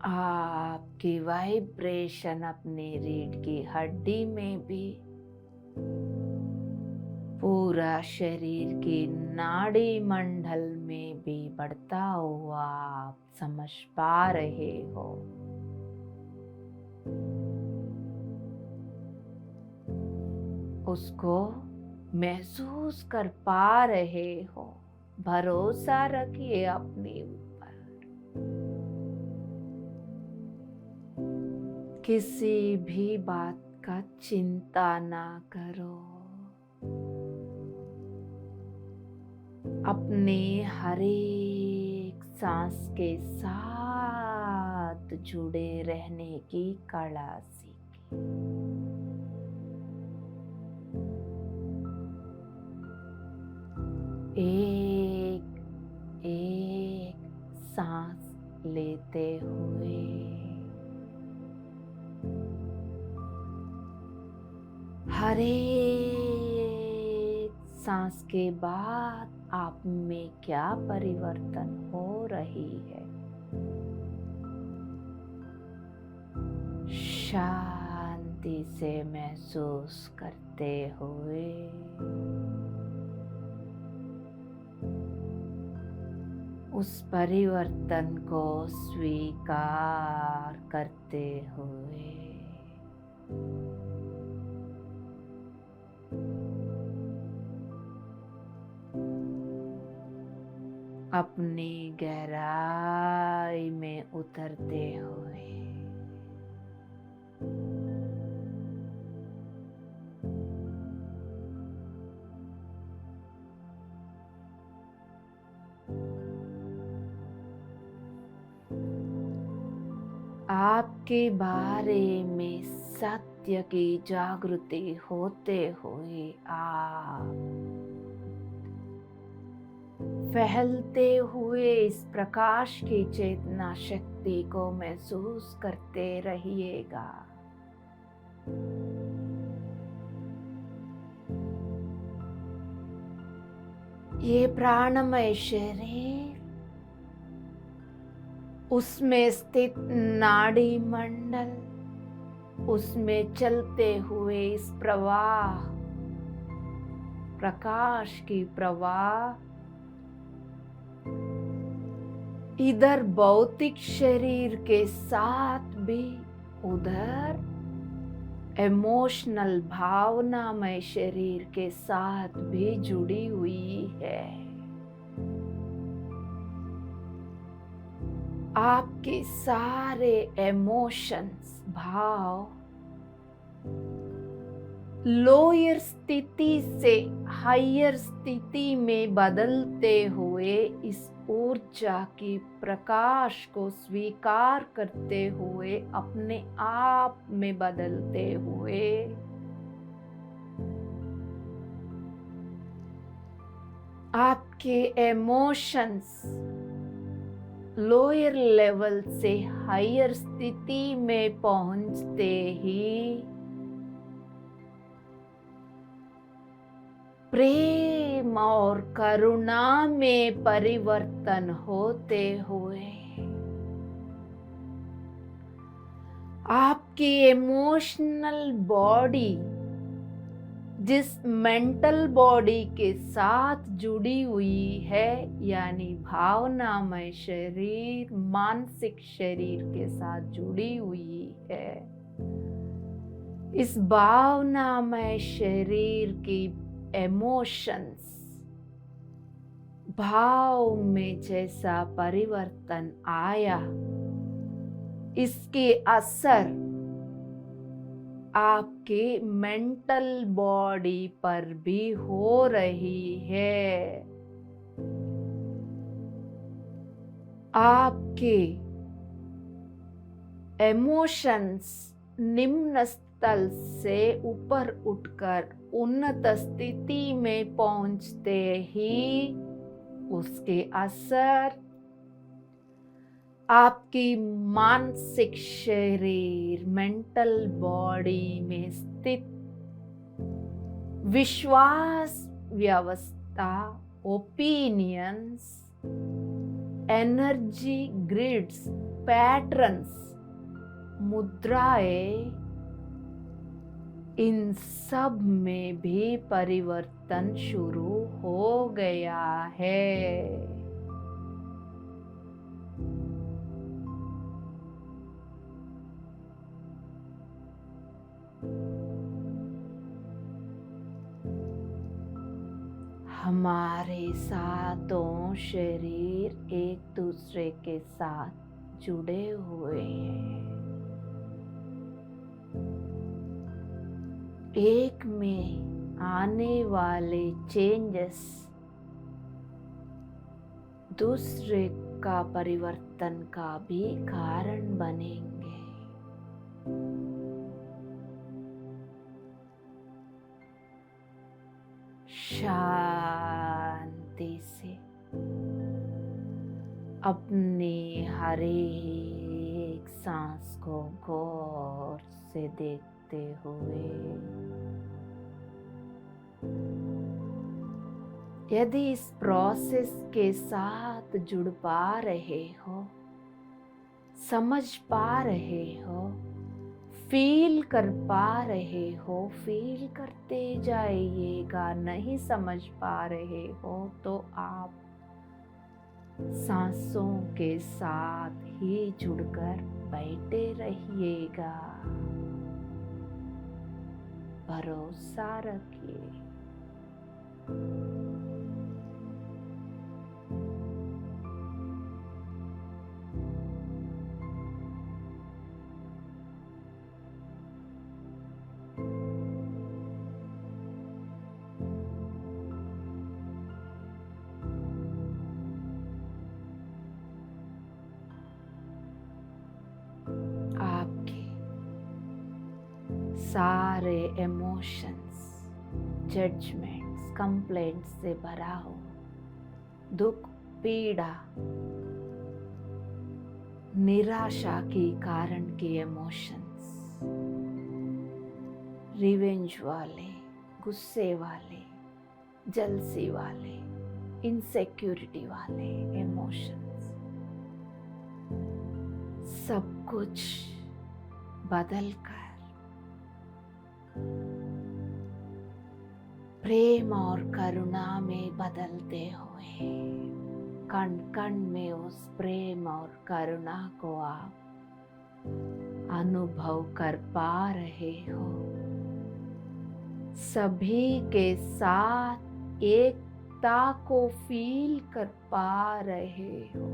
आपकी वाइब्रेशन अपनी रीढ़ की हड्डी में भी, पूरा शरीर की नाड़ी मंडल में भी बढ़ता हुआ आप समझ पा रहे हो। उसको महसूस कर पा रहे हो। भरोसा रखिए अपने ऊपर। किसी भी बात का चिंता ना करो। अपने हर एक सांस के साथ जुड़े रहने की कला सीखें। एक एक सांस लेते हुए हर एक सांस के बाद आप में क्या परिवर्तन हो रही है, शांति से महसूस करते हुए उस परिवर्तन को स्वीकार करते हुए अपनी गहराई में उतरते हुए आपके बारे में सत्य की जागृति होते हुए आप फैलते हुए इस प्रकाश की चेतना शक्ति को महसूस करते रहिएगा। ये प्राणमय शरीर, उसमें स्थित नाड़ी मंडल, उसमें चलते हुए इस प्रवाह, प्रकाश की प्रवाह, इधर भौतिक शरीर के साथ भी उधर इमोशनल भावनामय शरीर के साथ भी जुड़ी हुई है। आपके सारे इमोशंस, भाव लोअर स्थिति से हायर स्थिति में बदलते हुए इस ऊर्जा की प्रकाश को स्वीकार करते हुए अपने आप में बदलते हुए आपके इमोशंस लोअर लेवल से हायर स्थिति में पहुंचते ही प्रेम और करुणा में परिवर्तन होते हुए आपकी इमोशनल बॉडी जिस मेंटल बॉडी के साथ जुड़ी हुई है, यानी भावनामय शरीर मानसिक शरीर के साथ जुड़ी हुई है, इस भावनामय शरीर की इमोशंस, भाव में जैसा परिवर्तन आया, इसके असर आपके मेंटल बॉडी पर भी हो रही है। आपके इमोशंस निम्न तल से ऊपर उठकर उन्नत स्थिति में पहुंचते ही उसके असर आपकी मानसिक शरीर मेंटल बॉडी में स्थित विश्वास व्यवस्था, ओपिनियंस, एनर्जी ग्रिड्स, पैटर्न्स, मुद्राएं, इन सब में भी परिवर्तन शुरू हो गया है। हमारे सातों शरीर एक दूसरे के साथ जुड़े हुए हैं। एक में आने वाले चेंजेस दूसरे का परिवर्तन का भी कारण बनेंगे। शांति से अपनी हर एक सांस को गौर से देखते हुए यदि इस प्रोसेस के साथ जुड़ पा रहे हो, समझ पा रहे हो, फील कर पा रहे हो, फील करते जाइएगा। नहीं समझ पा रहे हो तो आप सांसों के साथ ही जुड़कर बैठे रहिएगा। भरोसा रखिए। सारे इमोशंस, जजमेंट्स, कंप्लेंट्स से भरा हो, दुख, पीड़ा, निराशा के कारण के इमोशंस, रिवेंज वाले, गुस्से वाले, जलसी वाले, इनसिक्योरिटी वाले इमोशंस, सब कुछ बदलकर प्रेम और करुणा में बदलते हुए कण कण में उस प्रेम और करुणा को आप अनुभव कर पा रहे हो। सभी के साथ एकता को फील कर पा रहे हो।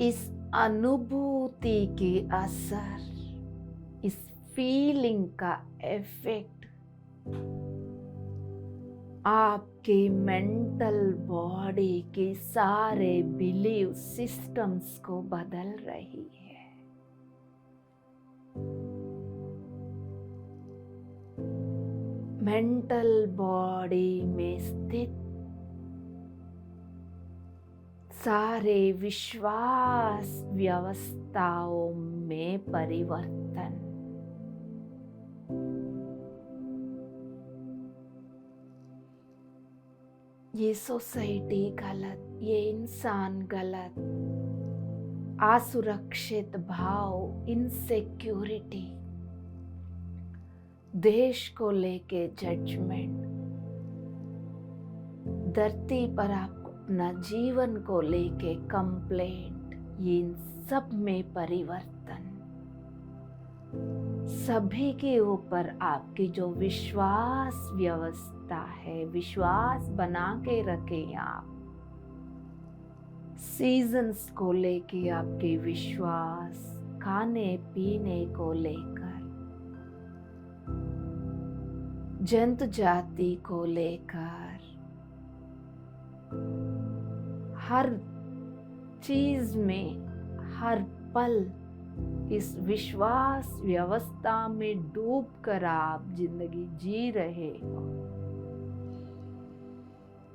इस अनुभूति के असर, इस फीलिंग का इफेक्ट आपके मेंटल बॉडी के सारे बिलीव सिस्टम्स को बदल रही है। मेंटल बॉडी में स्थित सारे विश्वास व्यवस्थाओं में परिवर्तन, ये सोसाइटी गलत, ये इंसान गलत, असुरक्षित भाव, इनसिक्योरिटी, देश को लेके जजमेंट, धरती पर आपको अपना जीवन को लेके कंप्लेंट, ये इन सब में परिवर्तन, सभी के ऊपर आपकी जो विश्वास व्यवस्था है, विश्वास बना के रखें आप। सीजन्स को लेके आपके विश्वास, खाने पीने को लेकर जंतु जाति को लेकर हर चीज में, हर पल इस विश्वास व्यवस्था में डूबकर आप जिंदगी जी रहे हो।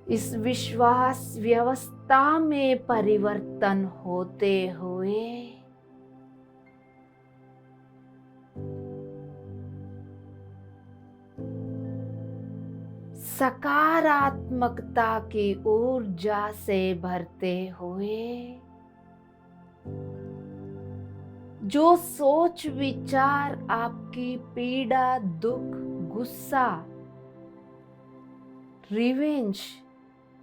इस विश्वास व्यवस्था में परिवर्तन होते हुए सकारात्मकता की ऊर्जा से भरते हुए जो सोच विचार आपकी पीड़ा, दुख, गुस्सा, रिवेंज,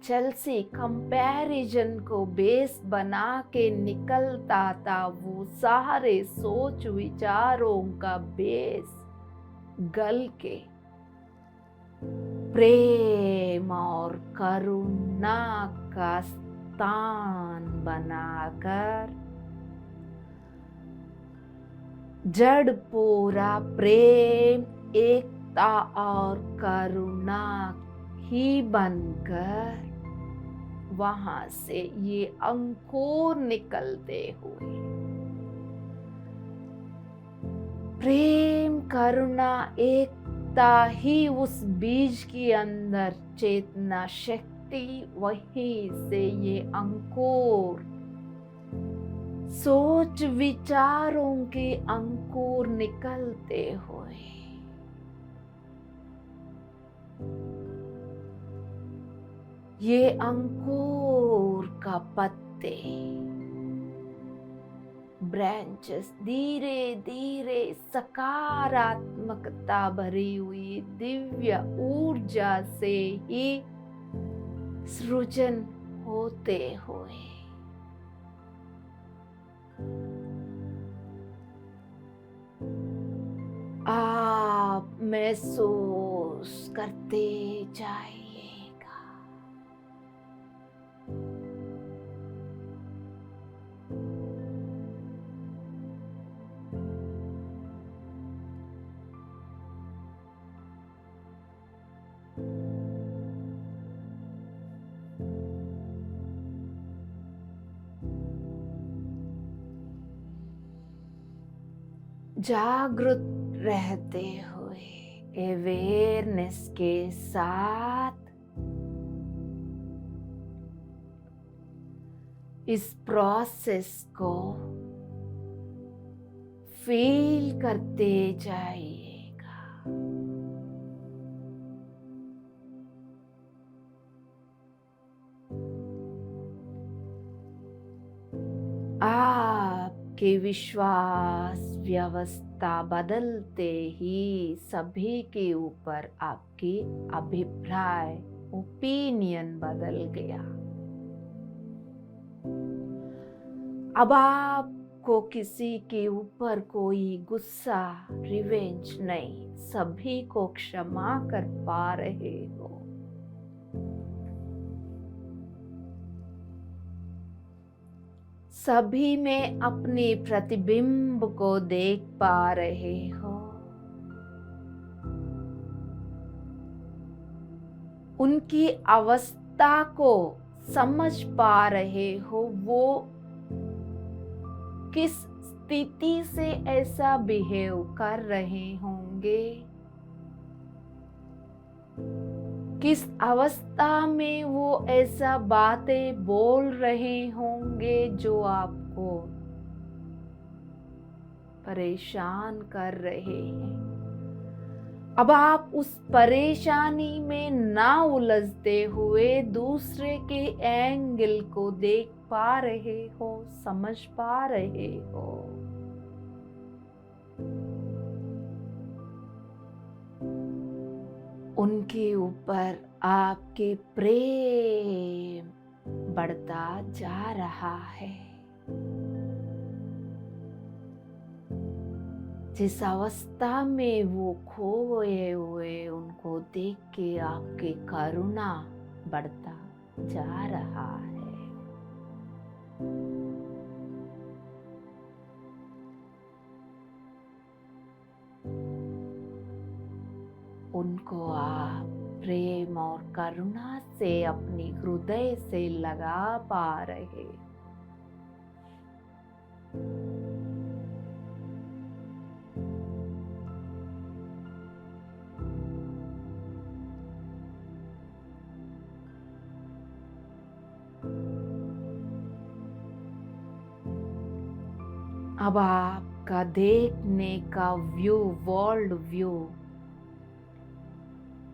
चेल्सी, कंपैरिजन को बेस बना के निकलता था, वो सारे सोच विचारों का बेस गल के प्रेम और करुणा का स्थान बनाकर जड़ पूरा प्रेम, एकता और करुणा ही बनकर वहां से ये अंकुर निकलते हुए प्रेम, करुणा, एकता ही उस बीज के अंदर चेतना शक्ति, वहीं से ये अंकुर सोच विचारों के अंकुर निकलते हुए ये अंकुर का पत्ते, ब्रांचेस धीरे धीरे सकारात्मकता भरी हुई दिव्य ऊर्जा से ही सृजन होते हुए आप महसूस करते जाइएगा। जागृत रहते हुए अवेयरनेस के साथ इस प्रोसेस को फील करते जाइएगा। आपके विश्वास व्यवस्था बदलते ही सभी के ऊपर आपकी अभिप्राय, ओपिनियन बदल गया। अब आपको किसी के ऊपर कोई गुस्सा, रिवेंज नहीं, सभी को क्षमा कर पा रहे हो। सभी में अपने प्रतिबिंब को देख पा रहे हो। उनकी अवस्था को समझ पा रहे हो, वो किस स्थिति से ऐसा बिहेव कर रहे होंगे, किस अवस्था में वो ऐसा बातें बोल रहे होंगे जो आपको परेशान कर रहे हैं। अब आप उस परेशानी में ना उलझते हुए दूसरे के एंगल को देख पा रहे हो, समझ पा रहे हो। उनके ऊपर आपके प्रेम बढ़ता जा रहा है। जिस अवस्था में वो खोए हुए, उनको देख के आपकी करुणा बढ़ता जा रहा है। उनको आप प्रेम और करुणा से अपनी हृदय से लगा पा रहे। अब आपका देखने का व्यू, वर्ल्ड व्यू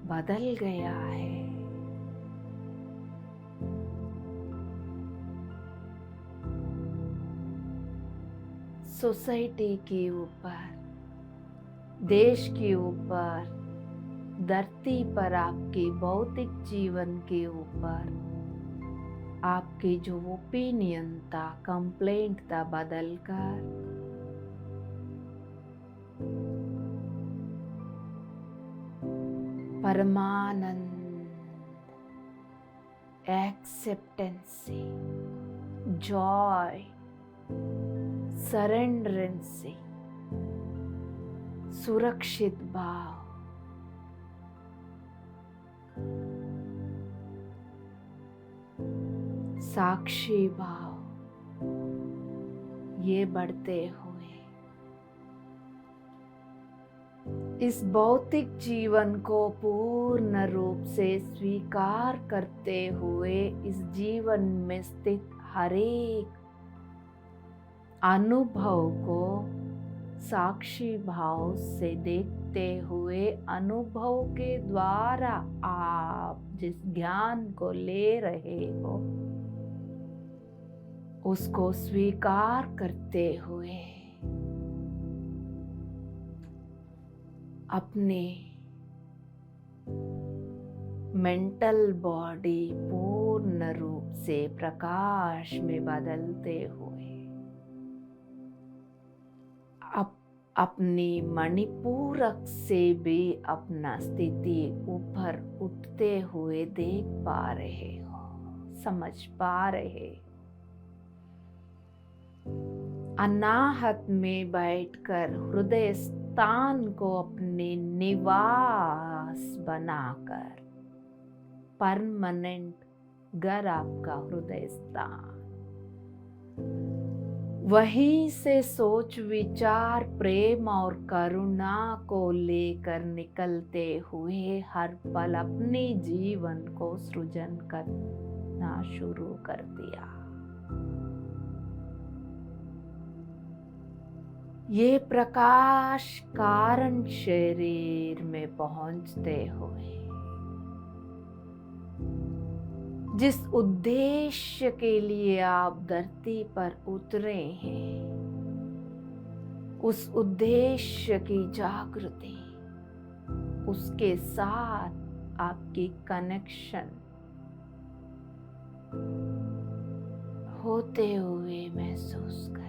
बदल गया है। सोसाइटी के ऊपर, देश के ऊपर, धरती पर आपके भौतिक जीवन के ऊपर आपके जो ओपिनियन था, कंप्लेंट था, बदलकर परमानंद, एक्सेप्टेंसी, जॉय, सरेंडरेंसी, सुरक्षित भाव, साक्षी भाव, ये बढ़ते हुए इस भौतिक जीवन को पूर्ण रूप से स्वीकार करते हुए इस जीवन में स्थित हर एक अनुभव को साक्षी भाव से देखते हुए, अनुभव के द्वारा आप जिस ज्ञान को ले रहे हो उसको स्वीकार करते हुए अपने मेंटल बॉडी पूर्ण रूप से प्रकाश में बदलते हुए अपनी मणिपूरक से भी अपना स्थिति ऊपर उठते हुए देख पा रहे हो, समझ पा रहे हो। अनाहत में बैठकर हृदय स्थान को अपने निवास बनाकर, परमानेंट घर आपका हृदय स्थान, वहीं से सोच विचार प्रेम और करुणा को लेकर निकलते हुए हर पल अपने जीवन को सृजन करना शुरू कर दिया। ये प्रकाश कारण शरीर में पहुंचते हुए जिस उद्देश्य के लिए आप धरती पर उतरे हैं, उस उद्देश्य की जागृति, उसके साथ आपकी कनेक्शन होते हुए महसूस करिएगा।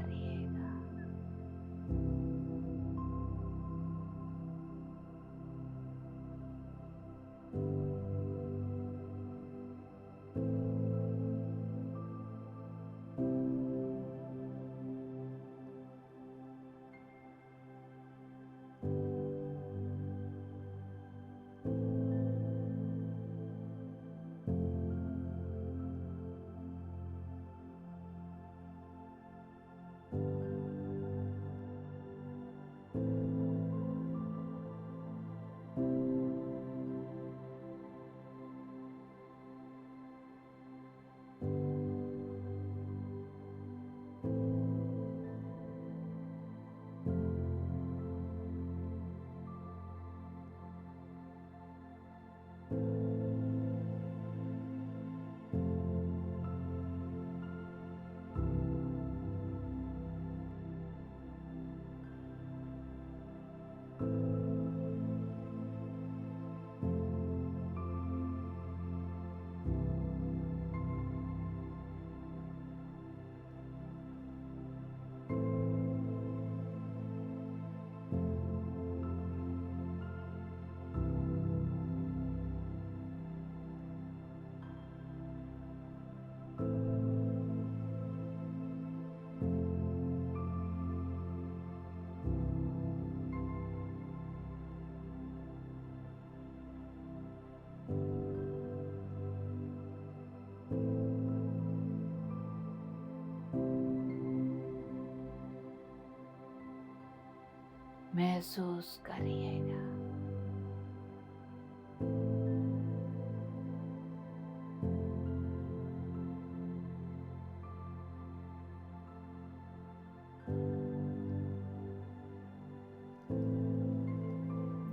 महसूस करिएगा।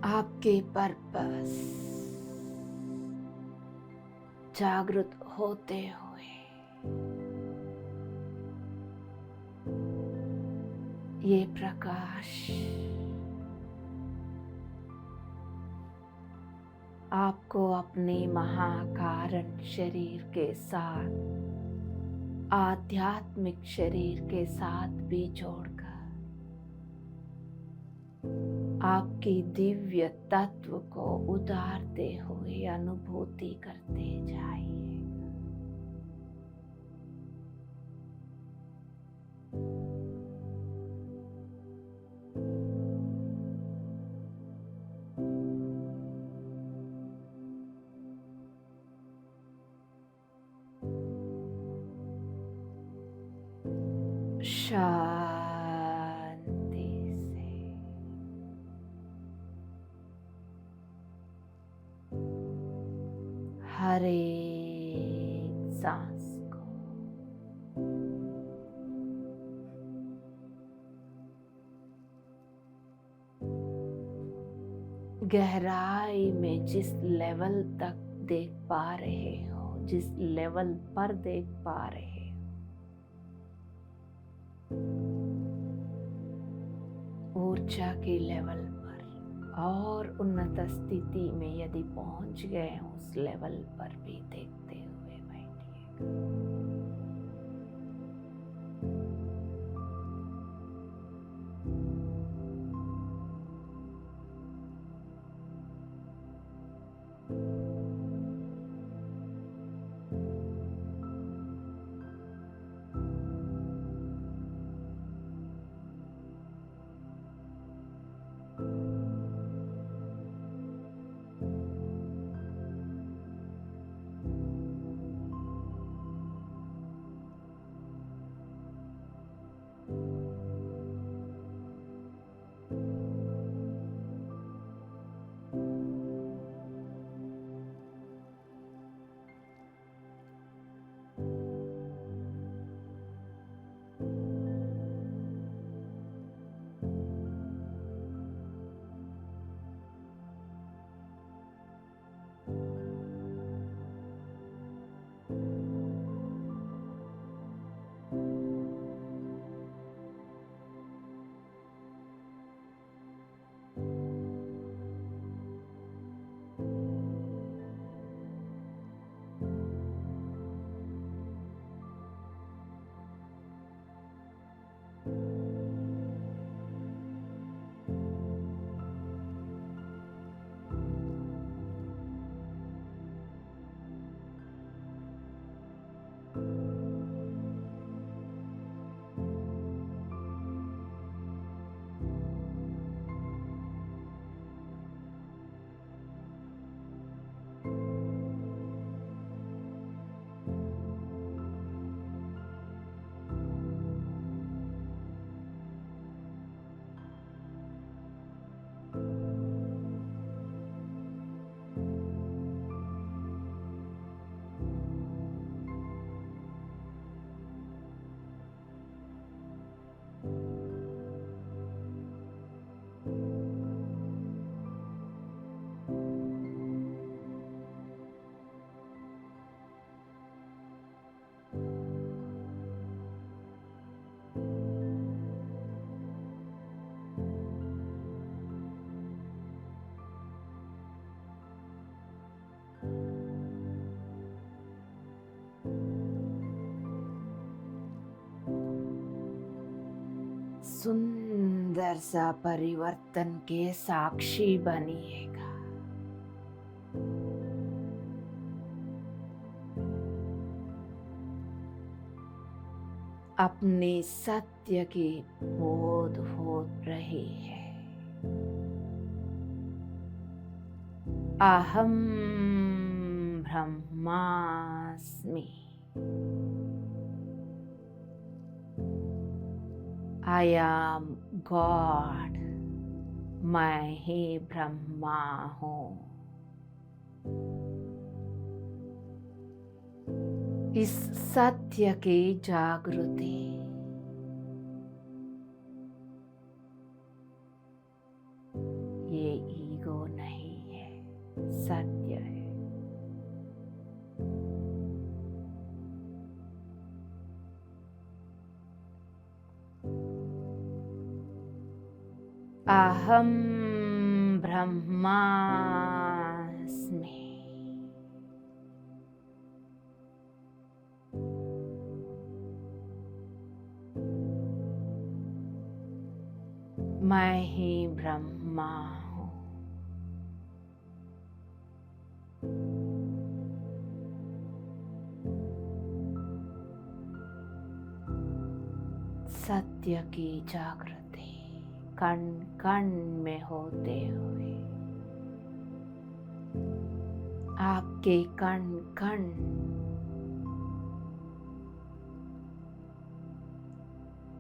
आपके पर्पस जागृत होते हुए ये प्रकाश आपको अपने महाकारण शरीर के साथ आध्यात्मिक शरीर के साथ भी जोड़कर आपकी दिव्य तत्व को उतारते हुए अनुभूति करते जाइए। शांति से हर एक सांस को गहराई में जिस लेवल तक देख पा रहे हो, जिस लेवल पर देख पा रहे हो, ऊर्जा के लेवल पर और उन्नत स्थिति में यदि पहुंच गए उस लेवल पर भी देखते हुए बैठिए। सुंदर सा परिवर्तन के साक्षी बनिएगा। अपने सत्य की बोध हो रही है। अहम ब्रह्मास्मि। I am God मैं ही ब्रह्मा हूँ। इस सत्य की जागृति ये ईगो नहीं है, सत्य है। अहम ब्रह्मास्मि। मैं ही ब्रह्मा हूँ। सत्य की जागृति कण कण में होते हुए आपके कण कण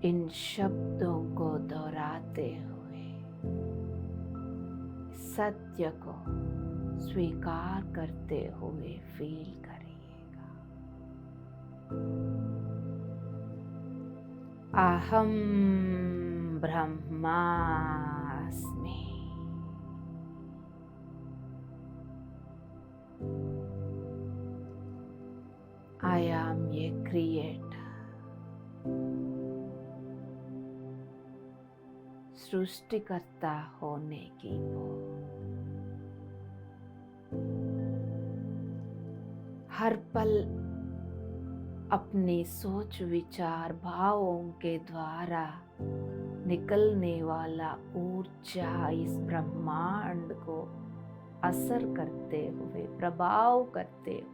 इन शब्दों को दोहराते हुए सत्य को स्वीकार करते हुए फील करिएगा। अहम ब्रह्मास्मि। I am a creator. सृष्टिकर्ता होने की हर पल अपने सोच विचार भावों के द्वारा निकलने वाला ऊर्जा इस ब्रह्मांड को असर करते हुए प्रभाव करते हुए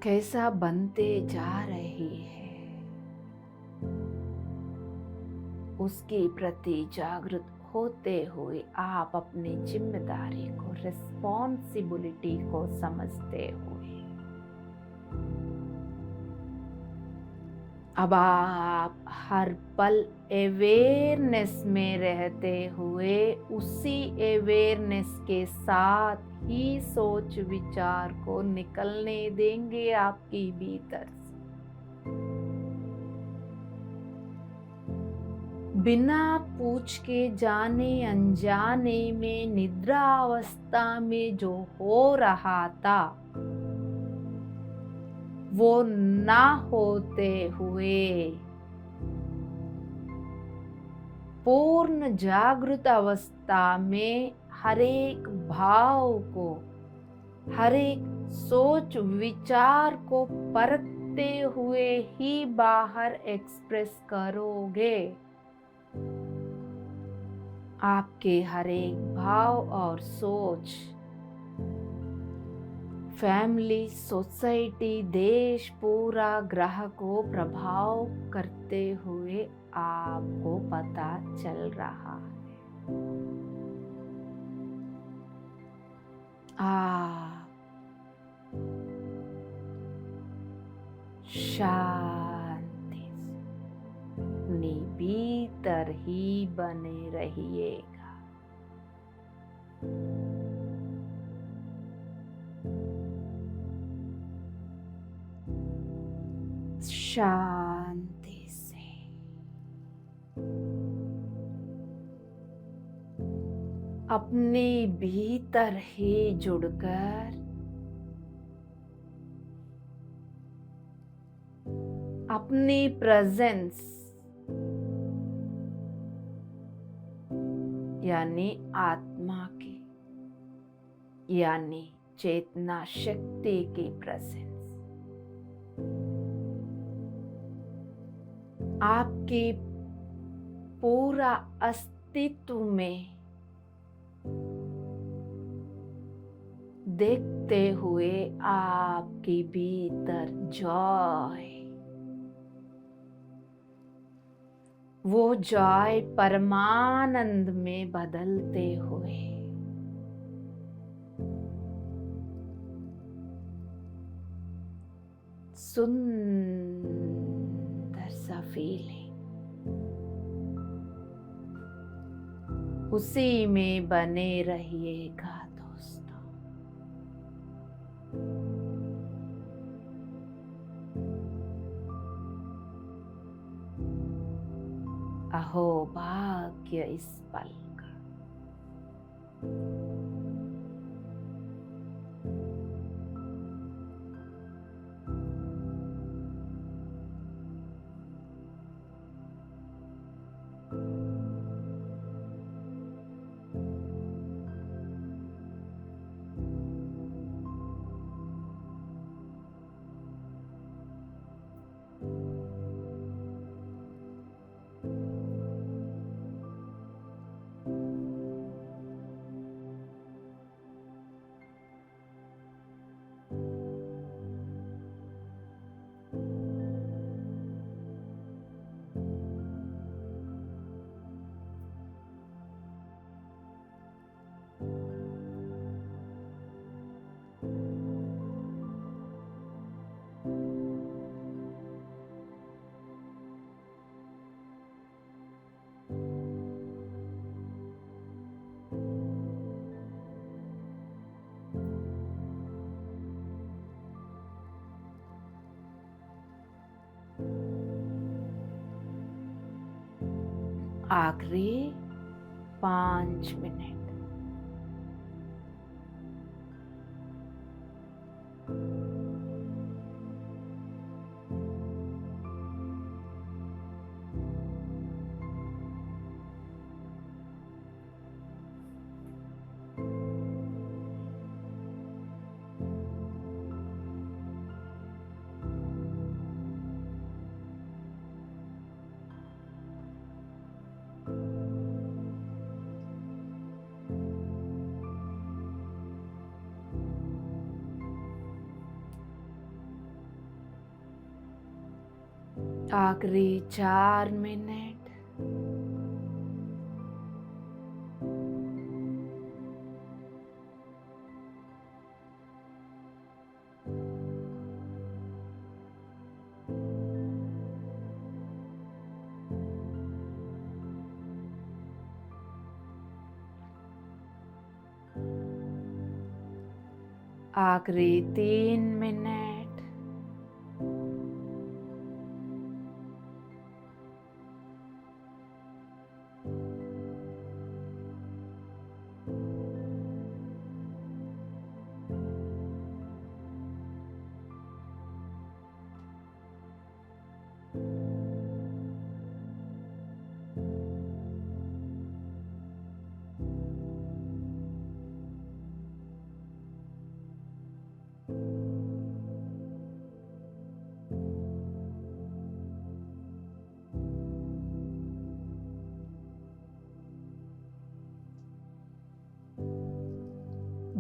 कैसा बनते जा रही है उसके प्रति जागृत होते हुए आप अपनी जिम्मेदारी को रिस्पॉन्सिबिलिटी को समझते हुए अब आप हर पल अवेयरनेस में रहते हुए उसी अवेयरनेस के साथ ही सोच विचार को निकलने देंगे आपके भीतर से। बिना पूछ के जाने अनजाने में निद्रा अवस्था में जो हो रहा था वो ना होते हुए पूर्ण जागृत अवस्था में हर एक भाव को हर एक सोच विचार को परखते हुए ही बाहर एक्सप्रेस करोगे। आपके हर एक भाव और सोच फैमिली सोसाइटी देश पूरा ग्रह को प्रभाव करते हुए आपको पता चल रहा है। आप शांति से अपने भीतर ही बने रहिएगा। शांति से अपने भीतर ही जुड़कर अपनी प्रेजेंस यानी आत्मा की यानी चेतना शक्ति की प्रेजेंस आपके पूरा अस्तित्व में देखते हुए आपके भीतर जॉय वो जॉय परमानंद में बदलते हुए सुंदर सा फीलिंग उसी में बने रहिएगा दोस्तों। अहो भाग्य इस पल का। आखिरी 5 मिनट। आखिरी 4 मिनट। आखिरी 3 मिनट।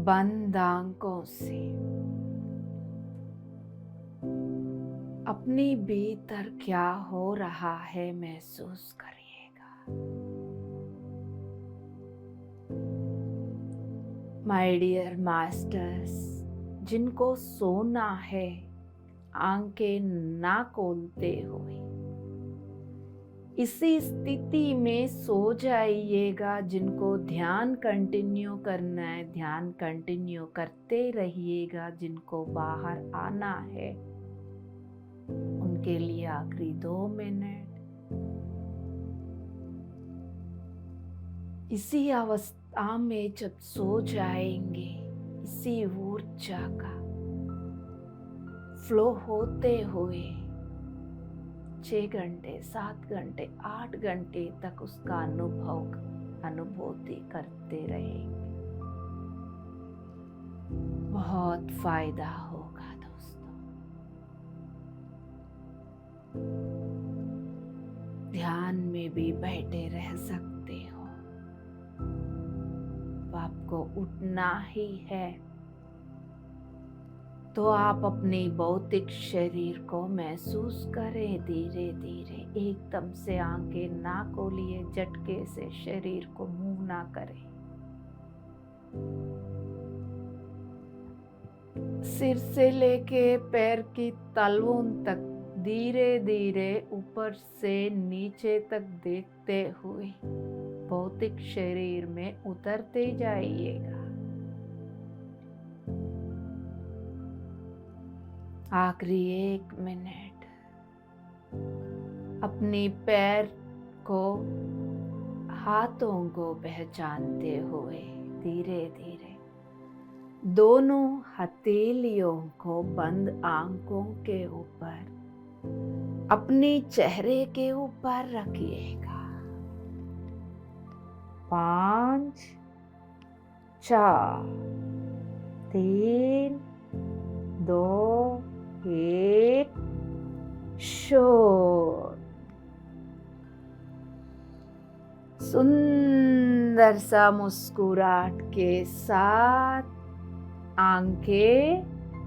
बंद आंखों से अपनी भीतर क्या हो रहा है महसूस करिएगा। माय डियर मास्टर्स, जिनको सोना है आंखें ना खोलते हुए इसी स्थिति में सो जाइएगा। जिनको ध्यान कंटिन्यू करना है ध्यान कंटिन्यू करते रहिएगा। जिनको बाहर आना है उनके लिए आखिरी 2 मिनट। इसी अवस्था में जब सो जाएंगे इसी ऊर्जा का फ्लो होते हुए 6 घंटे 7 घंटे 8 घंटे तक उसका अनुभूति करते रहेंगे। बहुत फायदा होगा दोस्तों। ध्यान में भी बैठे रह सकते हो। तो आपको उठना ही है तो आप अपने भौतिक शरीर को महसूस करें। धीरे धीरे एकदम से आंखें ना खोलिए, झटके से शरीर को मूव ना करें। सिर से लेके पैर की तलवों तक धीरे धीरे ऊपर से नीचे तक देखते हुए भौतिक शरीर में उतरते जाइएगा। आखिरी 1 मिनट अपने पैर को, हाथों को पहचानते हुए धीरे धीरे दोनों हथेलियों को बंद आंखों के ऊपर अपने चेहरे के ऊपर रखिएगा। 5, 4, 3, 2, 1 शोर। सुंदर सा मुस्कुराहट के साथ आंखें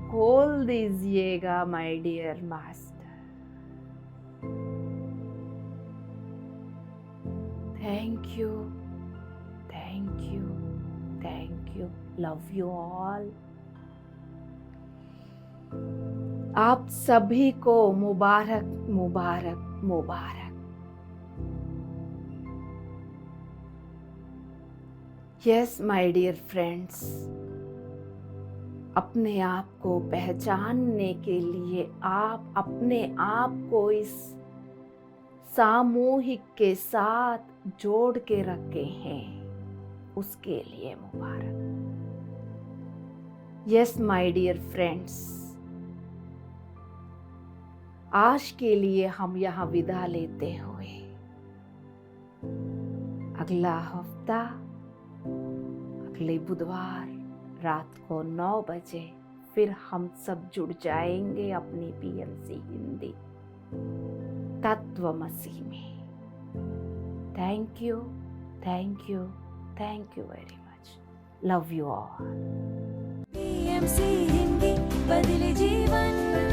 खोल दीजिएगा my dear master. Thank you, thank you, thank you, love you all. आप सभी को मुबारक मुबारक मुबारक। यस माय डियर फ्रेंड्स, अपने आप को पहचानने के लिए आप अपने आप को इस सामूहिक के साथ जोड़ के रखे हैं, उसके लिए मुबारक। यस माय डियर फ्रेंड्स, आज के लिए हम यहाँ विदा लेते हुए अगला हफ्ता अगले बुधवार रात को 9 बजे फिर हम सब जुड़ जाएंगे अपनी PMC हिंदी तत्वमसी में। Thank you, thank you, thank you very much. Love you all. PMC Hindi बदले जीवन।